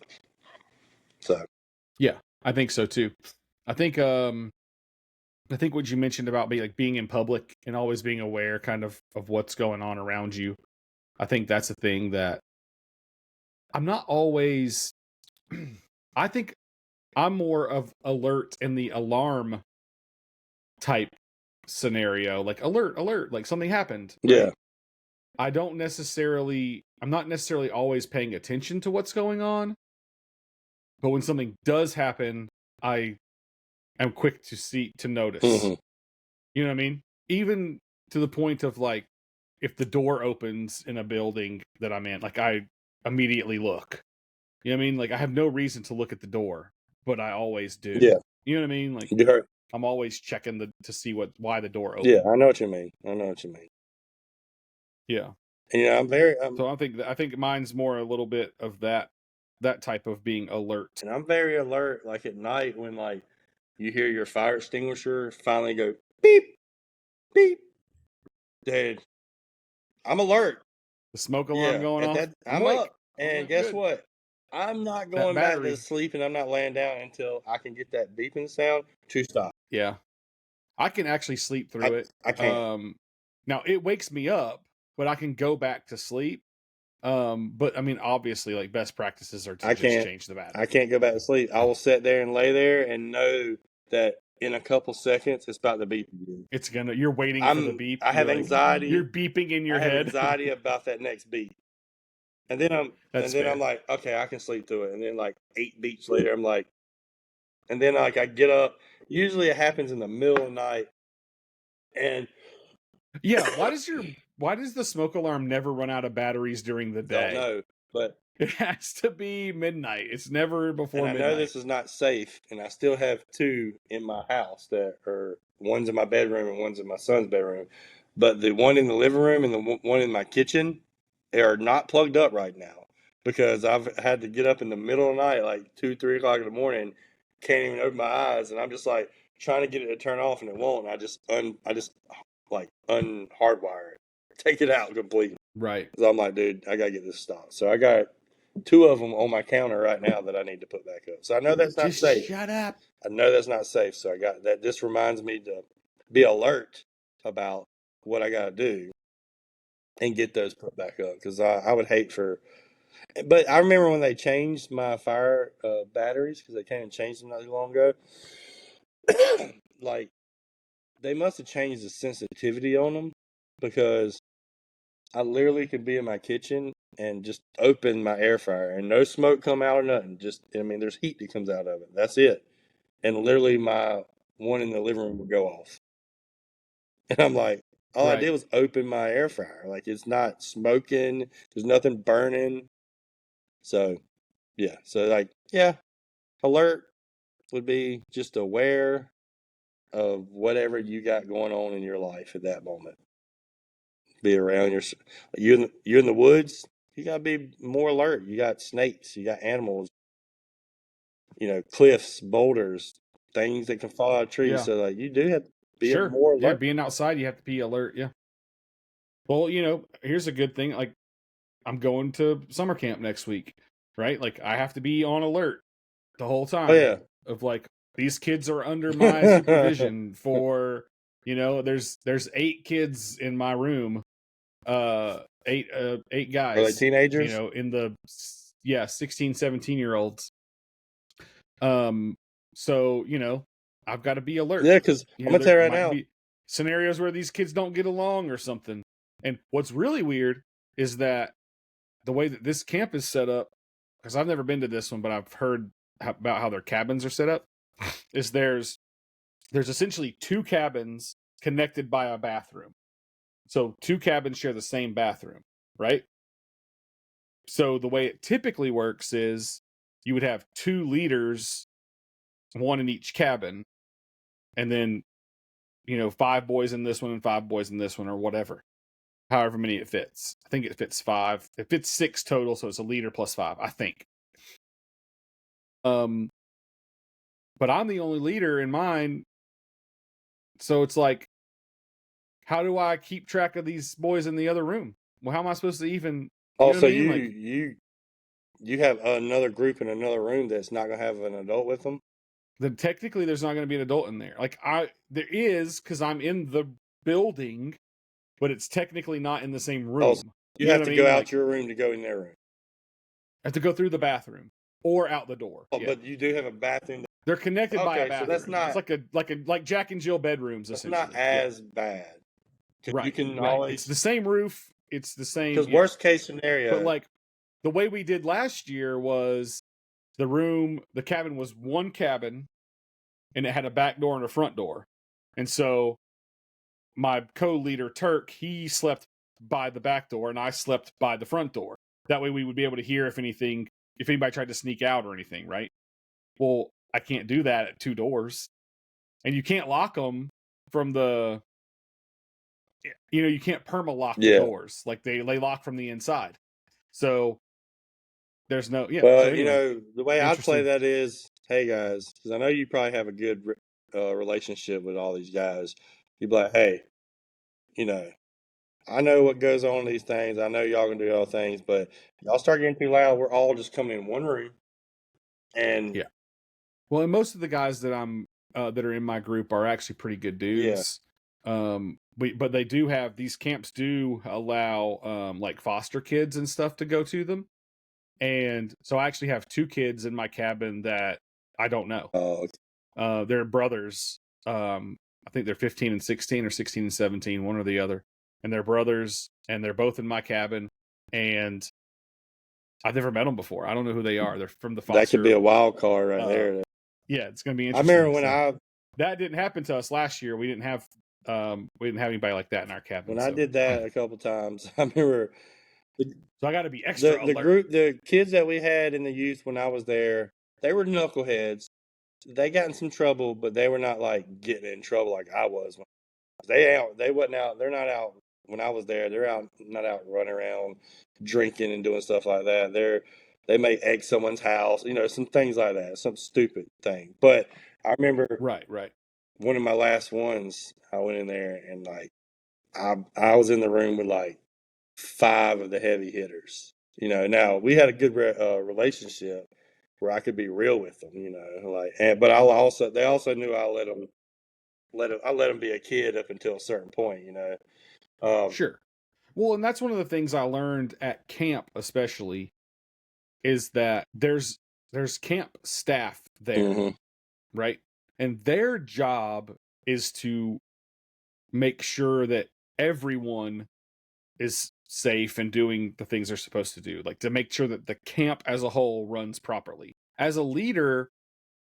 So yeah, I think so too. I think I think what you mentioned about being in public and always being aware kind of what's going on around you. I think that's a thing that I'm not always, I think I'm more of alert in the alarm type scenario, like alert, like something happened. Yeah. Right? I'm not necessarily always paying attention to what's going on, but when something does happen, I am quick to notice. Mm-hmm. You know what I mean? Even to the point of like, if the door opens in a building that I'm in, like I immediately look. You know what I mean? Like I have no reason to look at the door, but I always do. Yeah. You know what I mean? Like You heard? I'm always checking to see why the door opened. Yeah, I know what you mean. Yeah. And, So I think mine's more a little bit of that type of being alert. and I'm very alert. Like at night when like you hear your fire extinguisher finally go beep, beep. Dude, I'm alert. The smoke alarm going off. I'm awake. up. And guess what? I'm not going back to sleep, and I'm not laying down until I can get that beeping sound to stop. Yeah. I can actually sleep through it. I can't. Now it wakes me up, but I can go back to sleep. But I mean, obviously, like best practices are to change the battery. I can't go back to sleep. I will sit there and lay there and know that in a couple seconds it's about to beep again. You're waiting for the beep. I have anxiety. You're beeping in your head. I have anxiety about that next beep. And then I'm like, okay, I can sleep through it. And then like 8 beats later, I'm like, and then like I get up. Usually it happens in the middle of the night. And yeah, why does the smoke alarm never run out of batteries during the day? Don't know, but it has to be midnight. It's never before midnight. I know this is not safe, and I still have 2 in my house that are one's in my bedroom and one's in my son's bedroom. But the one in the living room and the one in my kitchen are not plugged up right now because I've had to get up in the middle of the night, like 2-3 o'clock in the morning, can't even open my eyes, and I'm just like trying to get it to turn off, and it won't. And I just unhardwire it, take it out completely. Right. So I'm like, dude, I gotta get this stopped. So I got 2 of them on my counter right now that I need to put back up. So I know that's not safe. Shut up. I know that's not safe. So I got that. This reminds me to be alert about what I gotta do and get those put back up because I would hate for. But I remember when they changed my fire batteries because they came and changed them not too long ago. Like they must have changed the sensitivity on them because I literally could be in my kitchen and just open my air fryer and no smoke come out or nothing. There's heat that comes out of it. That's it. And literally my one in the living room would go off. And I'm like, all I did was open my air fryer. Like it's not smoking. There's nothing burning. So, yeah. So like, yeah, alert would be just aware of whatever you got going on in your life at that moment. Be around you're in the woods. You gotta be more alert. You got snakes. You got animals. Cliffs, boulders, things that can fall out of trees. Yeah. So like you do have to be more alert. Yeah, being outside, you have to be alert. Yeah. Well, here's a good thing. Like I'm going to summer camp next week, right? Like I have to be on alert the whole time. Oh yeah. Of like these kids are under my supervision for. There's 8 kids in my room, 8 guys. Are they teenagers? In the 16, 17-year-olds. So I've got to be alert. Yeah, because I'm gonna tell you right now, scenarios where these kids don't get along or something. And what's really weird is that the way that this camp is set up, because I've never been to this one, but I've heard about how their cabins are set up, is there's essentially 2 cabins connected by a bathroom. So 2 cabins share the same bathroom, right? So the way it typically works is you would have 2 leaders, 1 in each cabin, and then, 5 boys in this one and 5 boys in this one or whatever. However many it fits. I think it fits 5. It fits 6 total, so it's a leader plus 5, I think. But I'm the only leader in mine. So it's like, how do I keep track of these boys in the other room? Well, how am I supposed to even? Also, you have another group in another room that's not gonna have an adult with them. then technically there's not going to be an adult in there. Like there is, because I'm in the building, but it's technically not in the same room. Oh, so you have to go out your room to go in their room. I have to go through the bathroom or out the door. Oh, but you do have a bathroom. They're connected by a Okay, so bathroom. that's not- It's like Jack and Jill bedrooms. It's Essentially, not as bad. right? You can right. always. It's the same roof. It's the same. Because worst case scenario. But like the way we did last year was the cabin was one cabin, and it had a back door and a front door, and so my co-leader Turk, he slept by the back door, and I slept by the front door. That way, we would be able to hear if anybody tried to sneak out or anything, right? Well, I can't do that at two doors, and you can't lock them from the. You can't perma-lock the doors. Like they lock from the inside. So there's no. Yeah. Well, so anyway, the way I play that is, hey guys, because I know you probably have a good relationship with all these guys. You'd be like, hey, I know what goes on in these things. I know y'all can do all things, but y'all start getting too loud, we're all just coming in one room. And yeah. Well, and most of the guys that that are in my group are actually pretty good dudes. Yeah. But they do have, these camps do allow like foster kids and stuff to go to them. And so I actually have two kids in my cabin that I don't know. Oh, okay. They're brothers. I think they're 15 and 16 or 16 and 17, one or the other. And they're brothers, and they're both in my cabin. And I've never met them before. I don't know who they are. They're from the foster. That could be a wild card right there. Yeah, it's going to be interesting. I remember when that didn't happen to us last year. We didn't have anybody like that in our cabin. When I did that a couple times, I remember. So I got to be extra alert. The kids that we had in the youth when I was there, they were knuckleheads. They got in some trouble, but they were not like getting in trouble like I was. They wasn't out. They're not out when I was there. They're not out running around drinking and doing stuff like that. They may egg someone's house, some things like that, some stupid thing. But I remember, right. One of my last ones, I went in there and like I was in the room with like 5 of the heavy hitters. Now we had a good relationship where I could be real with them. But they also knew I let them be a kid up until a certain point. Sure. Well, and that's one of the things I learned at camp, especially, is that there's camp staff there, mm-hmm. right? And their job is to make sure that everyone is safe and doing the things they're supposed to do, like to make sure that the camp as a whole runs properly. As a leader,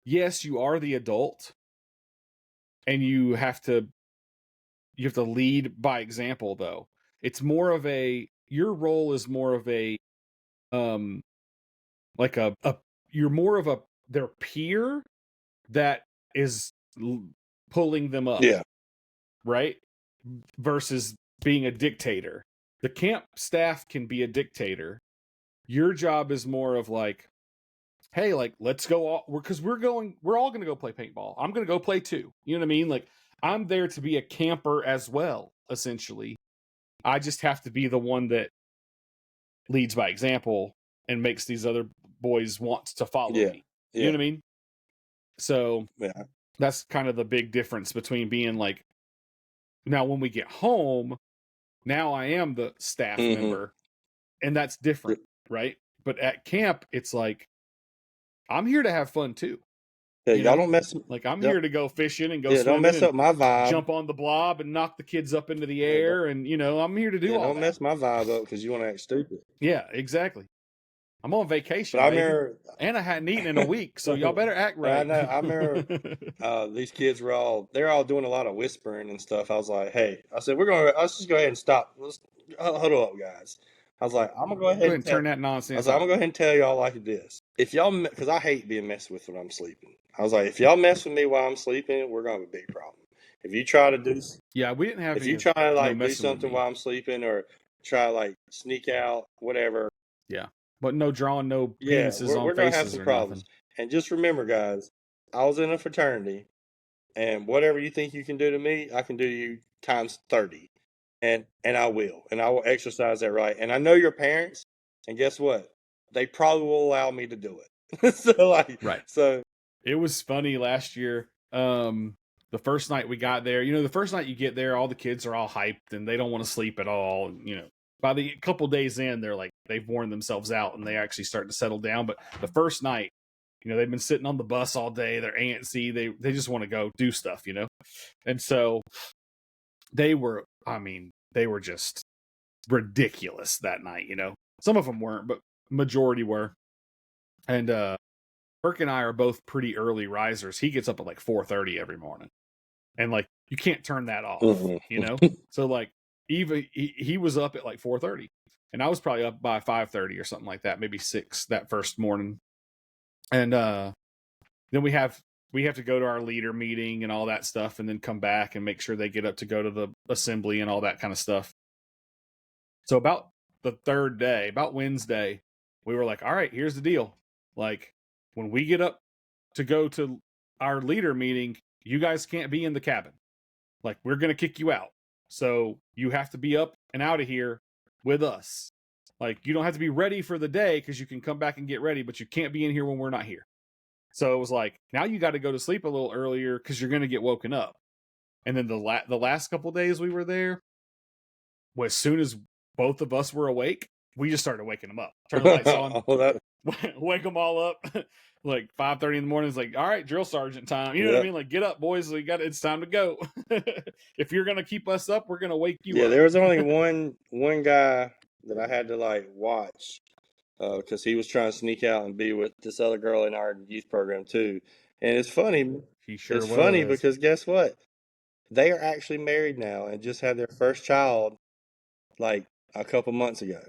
yes, you are the adult, and you have to lead by example, though. It's more of your role is more of you're more of their peer that is pulling them up. Yeah. Right? Versus being a dictator. The camp staff can be a dictator. Your job is more of like, hey, like, let's go, because we're all going to go play paintball. I'm going to go play too. You know what I mean? Like, I'm there to be a camper as well, essentially. I just have to be the one that leads by example and makes these other boys want to follow me. You know what I mean? So that's kind of the big difference between being like, now when we get home, now I am the staff mm-hmm. member, and that's different, right? But at camp, it's like, I'm here to have fun too. Yeah, y'all don't mess. Like, I'm here to go fishing and go swimming. Don't mess up my vibe. Jump on the blob and knock the kids up into the air, and I'm here to do all that. Don't mess my vibe up because you want to act stupid. Yeah, exactly. I'm on vacation, and I hadn't eaten in a week, so y'all better act right. I know. I remember these kids they're all doing a lot of whispering and stuff. I was like, hey, I said, let's just go ahead and stop. Let's huddle up, guys. I was like, I'm gonna go ahead and turn that nonsense. I was like, I'm gonna go ahead and tell y'all like this. If y'all, because I hate being messed with when I'm sleeping. I was like, if y'all mess with me while I'm sleeping, we're gonna have a big problem. If you try to do, we didn't have. If you try to do something while I'm sleeping, or try to sneak out, whatever. Yeah, but no drawing, no penises on we're gonna faces have some problems. Nothing. And just remember, guys, I was in a fraternity, and whatever you think you can do to me, I can do to you times 30. And I will exercise that right. And I know your parents, and guess what? They probably will allow me to do it. So right. So It was funny last year. The first night we got there, the first night you get there, all the kids are all hyped and they don't want to sleep at all. By the couple days in, they're like, they've worn themselves out and they actually start to settle down. But the first night, they've been sitting on the bus all day. They're antsy. They just want to go do stuff, And so they were just ridiculous that night, Some of them weren't, but majority were. And Burke and I are both pretty early risers. He gets up at like 4:30 every morning. And like you can't turn that off, So like even he was up at like 4:30. And I was probably up by 5:30 or something like that, maybe 6 that first morning. And then we have to go to our leader meeting and all that stuff, and then come back and make sure they get up to go to the assembly and all that kind of stuff. So about the third day, about Wednesday, we were like, all right, here's the deal. Like when we get up to go to our leader meeting, you guys can't be in the cabin. Like we're going to kick you out. So you have to be up and out of here with us. Like you don't have to be ready for the day because you can come back and get ready, but you can't be in here when we're not here. So it was like, now you got to go to sleep a little earlier because you're going to get woken up. And then the last couple days we were there, well, as soon as both of us were awake, we just started waking them up. Turn the lights on, wake them all up. Like 5:30 in the morning. It's like, all right, drill sergeant time. You know what I mean? Like, get up, boys. It's time to go. If you're gonna keep us up, we're gonna wake you up. Yeah, there was only one guy that I had to like watch because he was trying to sneak out and be with this other girl in our youth program too. And it's funny. It's funny because guess what? They are actually married now and just had their first child like a couple months ago.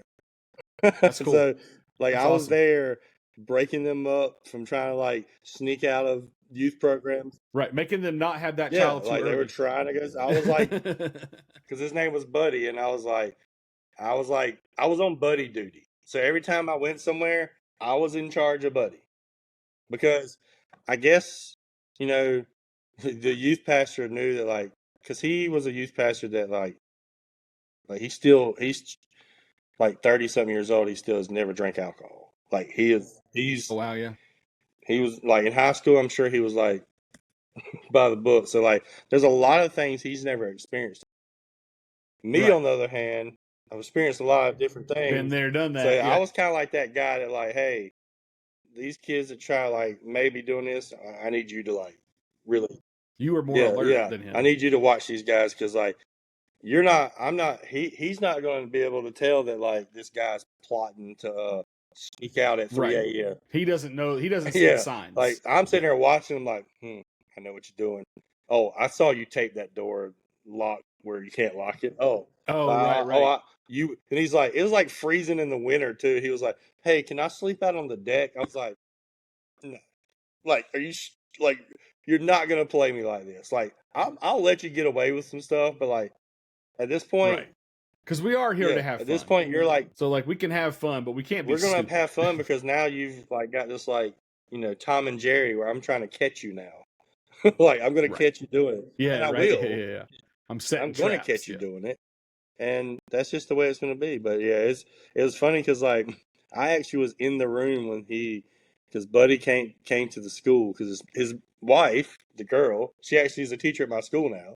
That's cool. So like I was there breaking them up from trying to like sneak out of youth programs. Right, making them not have that child too like early. They were trying to go. I was like, because his name was Buddy, and I was on buddy duty. So every time I went somewhere, I was in charge of Buddy, because I guess the youth pastor knew that like, because he was a youth pastor that like he's like 30-something years old. He still has never drank alcohol. Like he's oh wow, yeah. He was like in high school. I'm sure he was like by the book. So like, there's a lot of things he's never experienced. Me, on the other hand, I've experienced a lot of different things. Been there, done that. So I was kind of like that guy that like, hey, these kids that try like maybe doing this, I need you to like really. You were more alert than him. I need you to watch these guys because like you're not. I'm not. He's not going to be able to tell that like this guy's plotting to sneak out at 3 a.m. He doesn't know. He doesn't see the signs. Like I'm sitting there watching him like, I know what you're doing. Oh, I saw you tape that door locked where you can't lock it. Right. And he's like, it was like freezing in the winter too. He was like, hey, can I sleep out on the deck? I was like, no. Like, are you like, you're not gonna play me like this? Like, I'll let you get away with some stuff, but like, at this point, because we are here to have fun. At this point, you're like, so like we can have fun, but we can't be. We're gonna have fun because now you've like got this like Tom and Jerry where I'm trying to catch you now. Like I'm gonna catch you doing it. Yeah, and I will. Yeah. I'm gonna catch you doing it, and that's just the way it's gonna be. But yeah, it was funny because like I actually was in the room because Buddy came to the school because his wife, the girl, she actually is a teacher at my school now.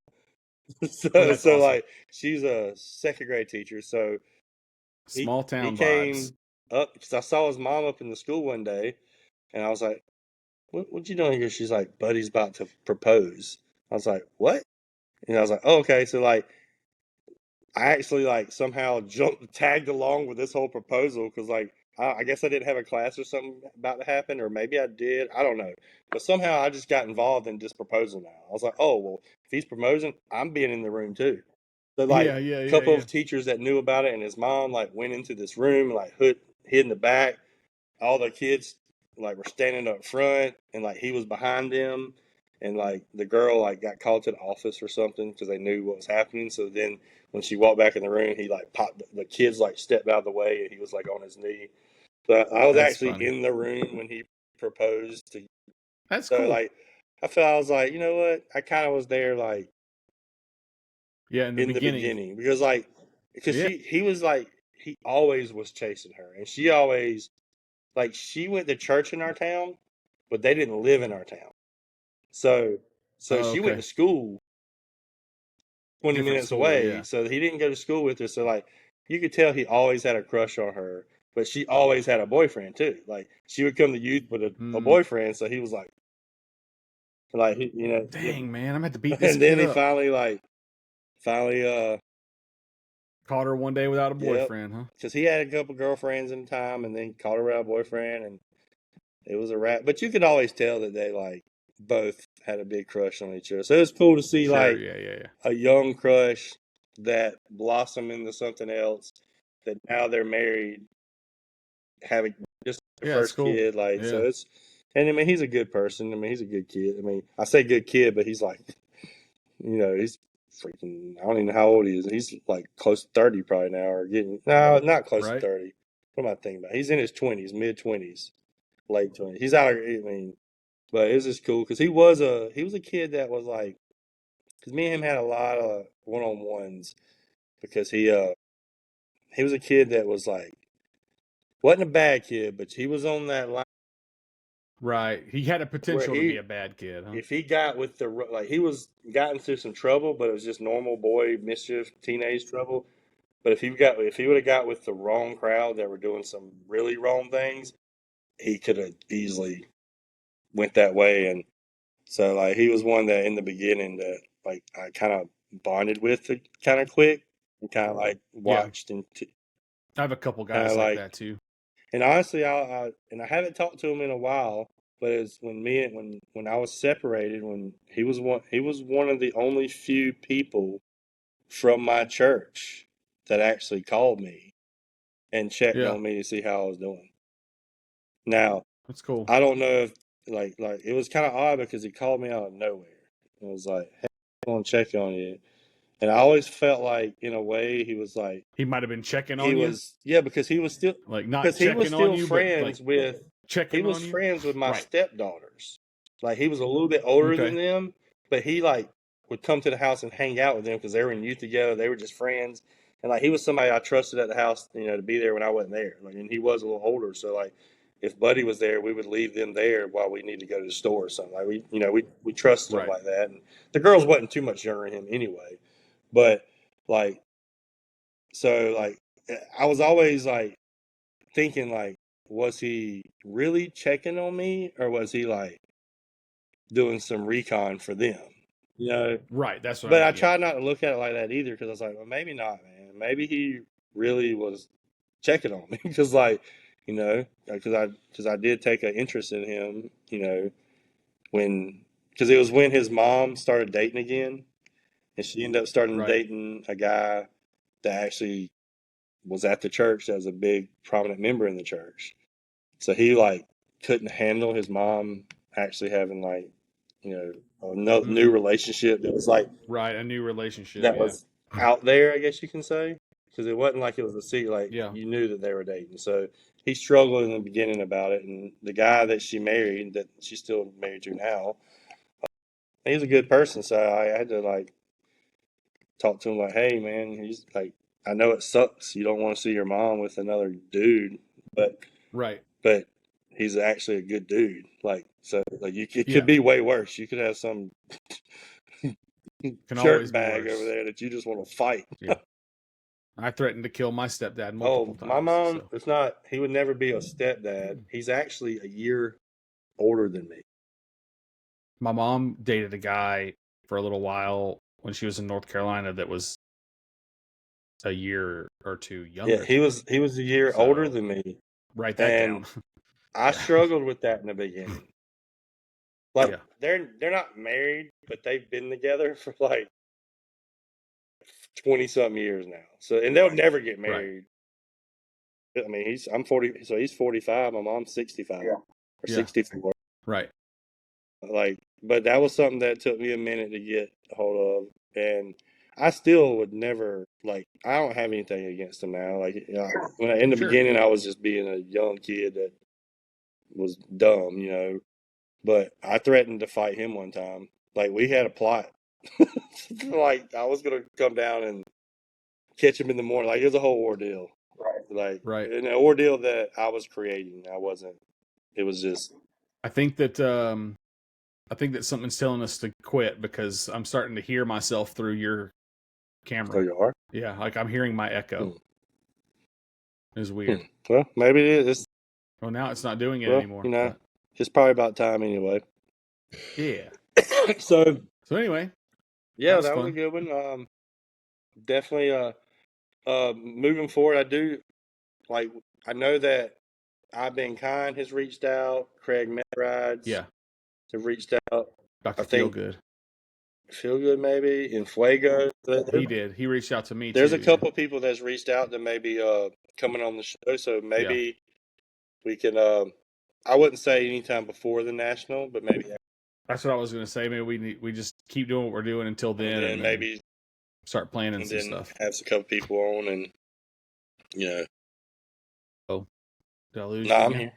So awesome. Like she's a second grade teacher. So small town he came up because I saw his mom up in the school one day, and I was like, "What you doing here?" She's like, "Buddy's about to propose." I was like, "What?" And I was like, "Oh, okay." So like, I actually like somehow tagged along with this whole proposal because like I guess I didn't have a class or something about to happen, or maybe I did. I don't know. But somehow I just got involved in this proposal now. I was like, oh, well, if he's proposing, I'm being in the room too. So like a couple of teachers that knew about it and his mom like went into this room, like hid in the back. All the kids like were standing up front and like he was behind them. And like the girl like got called to the office or something because they knew what was happening. So then when she walked back in the room, he like popped, the kids like stepped out of the way and he was like on his knee. But I was actually in the room when he proposed. That's cool. Like I was like, you know what? I kind of was there like in the beginning because he was like he always was chasing her and she always like she went to church in our town, but they didn't live in our town. So Oh, she went okay. to school 20 Different minutes school, away. yeah. So he didn't go to school with her. So like you could tell he always had a crush on her, but she always had a boyfriend too. Like she would come to youth with a boyfriend. So he was like you know, Dang, man, I'm gonna have to beat this and then kid he up. finally Caught her one day without a yep, boyfriend, huh? because he had a couple girlfriends in time, and then caught her without a boyfriend, and it was a wrap. But you could always tell that they like both had a big crush on each other. So it was cool to see Sure, like yeah. a young crush that blossomed into something else. That now they're married, having just their Yeah, it's first cool. kid. Like so, Yeah. it's and I mean he's a good person. I mean he's a good kid. I mean I say good kid, but he's like you know he's freaking. I don't even know how old he is. He's like close to 30 probably now, or getting no, not close to Right? 30. What am I thinking about? He's in his 20s, mid 20s, late 20s. He's out. I mean, but it's just cool because he was a kid that was like because me and him had a lot of one on ones because he was a kid that was like wasn't a bad kid, but he was on that line Right. He had a where potential to be a bad kid, huh? if he got with the like he was got into some trouble, but it was just normal boy mischief, teenage trouble. But if he would have got with the wrong crowd that were doing some really wrong things, he could have easily went that way. And so like he was one that in the beginning that like I kind of bonded with kind of quick and kind of like Yeah. watched and I have a couple kind guys of like like that too. and honestly I haven't talked to him in a while, but it's when I was separated when he was one of the only few people from my church that actually called me and checked Yeah. on me to see how I was doing. Now, That's cool. I don't know if like it was kind of odd because he called me out of nowhere. It was like, "Hey, I want to check on you," and I always felt like, in a way, he was like He might have been checking he on you. was yeah because Like not checking on you, but like he checking was on you. friends with my Right. stepdaughters. Like he was a little bit older than Okay. them, but he like would come to the house and hang out with them because they were in youth together. They were just friends, and like he was somebody I trusted at the house, you know, to be there when I wasn't there. Like, and he was a little older, so like if Buddy was there, we would leave them there while we need to go to the store or something. Like we trusted him Right. like that, and the girls wasn't too much younger than him anyway, but like so like I was always like thinking like was he really checking on me or was he like doing some recon for them, you know? Right. That's what I But I meant. Yeah. tried not to look at it like that either because I was like, well, maybe not, man. Maybe he really was checking on me because, like, you know, because I did take an interest in him, you know, when because it was when his mom started dating again, and she ended up starting Right. dating a guy that actually was at the church that was a big prominent member in the church. So he like couldn't handle his mom actually having like, you know, a new Mm, relationship that was like right. A new relationship. that Yeah. was out there, I guess you can say, because it wasn't like it was a secret. Like Yeah. you knew that they were dating. So he struggled in the beginning about it, and the guy that she married, that she's still married to now, he's a good person. So I had to like talk to him like, hey man, he's like, I know it sucks. You don't want to see your mom with another dude, but Right. but he's actually a good dude. Like so, like it could Yeah. be way worse. You could have some Can always jerk be bag over worse. there that you just want to fight. Yeah. I threatened to kill my stepdad multiple Oh, my times. mom, So it's not, he would never be a stepdad. He's actually a year older than me. my mom dated a guy for a little while when she was in North Carolina that was a year or two Yeah, younger he than me. was a year older So than me. write that And down. I Yeah. struggled with that in the beginning. Like Yeah. they're not married, but they've been together for like 20 something years now. So and they'll never get Right. married. I mean, I'm 40, so he's 45. My mom's 65 or Yeah. 64. Right. Like, but that was something that took me a minute to get a hold of, and I still would never like. I don't have anything against him now. Like, you know, in the Sure. beginning, I was just being a young kid that was dumb, you know. But I threatened to fight him one time. Like, we had a plot. Like, I was gonna come down and catch him in the morning. Like, it was a whole ordeal. Like, Right. an ordeal that I was creating. I wasn't. It was just I think that I think that something's telling us to quit because I'm starting to hear myself through your camera. Oh, you are? Yeah, like I'm hearing my echo. It's weird. Well, maybe it is. Well, now it's not doing it Well, anymore. you know, but it's probably about time anyway. yeah. So anyway, yeah, was that was a fun. good one. Definitely. Moving forward, I do like. I know that I've Been Kind has reached out. Craig Rides Yeah. have reached out. Dr. I think Feelgood. Feel Good maybe. In Fuego. He did. He reached out to me There's too. a couple of people that's reached out that maybe coming on the show, so maybe we can. I wouldn't say anytime before the national, but maybe. That's what I was going to say. Maybe we just keep doing what we're doing until then, and then maybe start planning and some then stuff. have a couple people on, and Oh, did I lose no, you I'm again? here.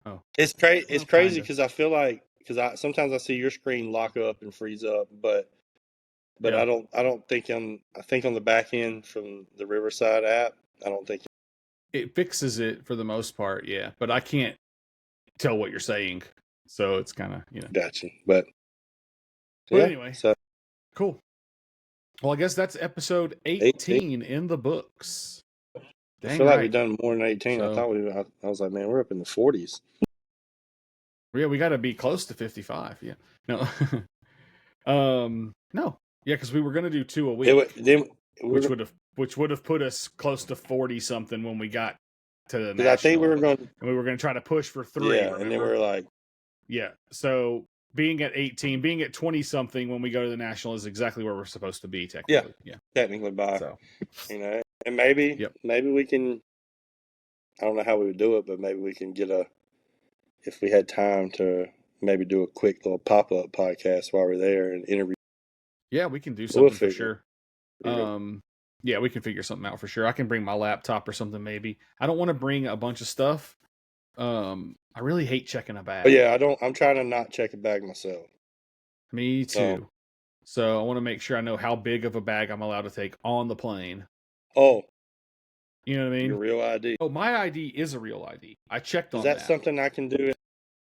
Oh, it's crazy. It's Well, crazy kinda. because I feel like I sometimes I see your screen lock up and freeze up, but Yeah. I don't think I think on the back end from the Riverside app, I don't think it fixes it for the most part. Yeah, but I can't tell what you're saying, so it's kind of Gotcha. But But anyway, so cool. Well, I guess that's episode 18 in the books. I feel like we've done more than 18. So, I thought I was like, man, we're up in the 40s. Yeah, we got to be close to 55. Yeah. No. No. Yeah, because we were going to do 2 a week, which would have put us close to 40 something when we got to the national. I think we were going to, and we were going to try to push for 3. Yeah, remember? and then we were like, yeah. So being at 18, being at 20 something when we go to the national is exactly where we're supposed to be technically. Yeah. Technically by, So, and maybe we can. I don't know how we would do it, but maybe we can get if we had time to maybe do a quick little pop-up podcast while we're there and interview. Yeah, we can do something for sure. Yeah, we can figure something out for sure. I can bring my laptop or something maybe. I don't want to bring a bunch of stuff. I really hate checking a bag. Oh, yeah, I'm trying to not check a bag myself. Me too. So I want to make sure I know how big of a bag I'm allowed to take on the plane. Oh. You know what I mean? Your real ID. Oh, my ID is a real ID. I checked on that. Is that something I can do?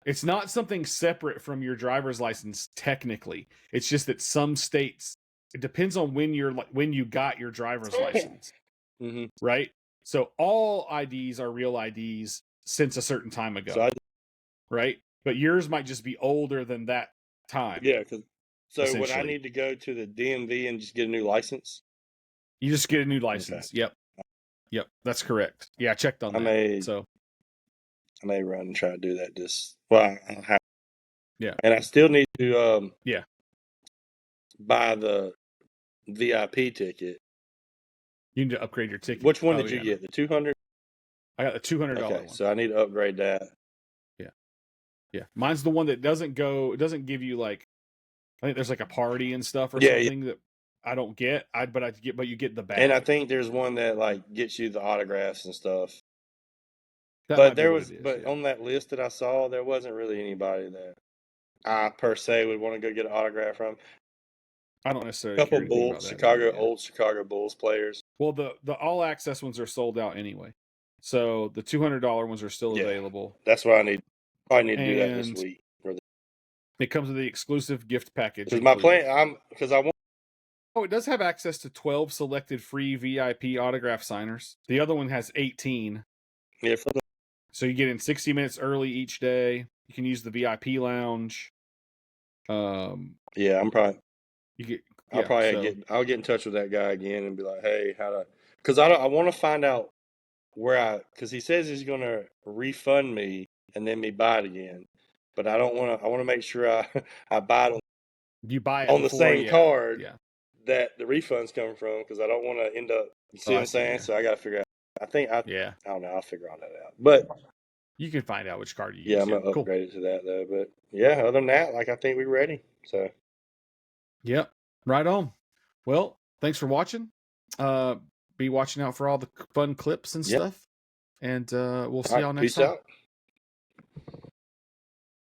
It's not something separate from your driver's license technically. It's just that some states, it depends on when you got your driver's license. Mm-hmm. Right? So all IDs are real IDs since a certain time ago. Right? But yours might just be older than that time. Yeah, so would I need to go to the DMV and just get a new license? You just get a new license. Okay. Yep, that's correct. Yeah, I checked on that. I may run and try to do that. I have. Yeah, and I still need to buy the VIP ticket. You need to upgrade your ticket. Which one did you get? The 200? I got the $200 one. So I need to upgrade that. Yeah. Mine's the one that doesn't give you I think there's a party and stuff or something that I don't get. But you get the bag. And I think there's one that gets you the autographs and stuff. But on that list that I saw, there wasn't really anybody that I per se would want to go get an autograph from. I don't necessarily. A couple old Chicago Bulls players. Well, the all access ones are sold out anyway, so the $200 ones are still available. That's what I need. I need to do that this week. It comes with the exclusive gift package. Because my plan, because I want. Oh, it does have access to 12 selected free VIP autograph signers. The other one has 18. Yeah. So you get in 60 minutes early each day. You can use the VIP lounge. Yeah, I'm probably. I'll get in touch with that guy again and be like, hey, because I want to find out because he says he's going to refund me and then me buy it again. But I don't want to. I want to make sure I buy it. You buy it on the same card that the refund's coming from, because I don't want to end up. You see what I'm saying? Yeah. So I got to figure out. I don't know. I'll figure all that out. But you can find out which card you use. Yeah, I'm gonna upgrade it to that though. But yeah, other than that, I think we're ready. So. Yep. Right on. Well, thanks for watching. Be watching out for all the fun clips and stuff. And we'll see y'all next time. Peace out.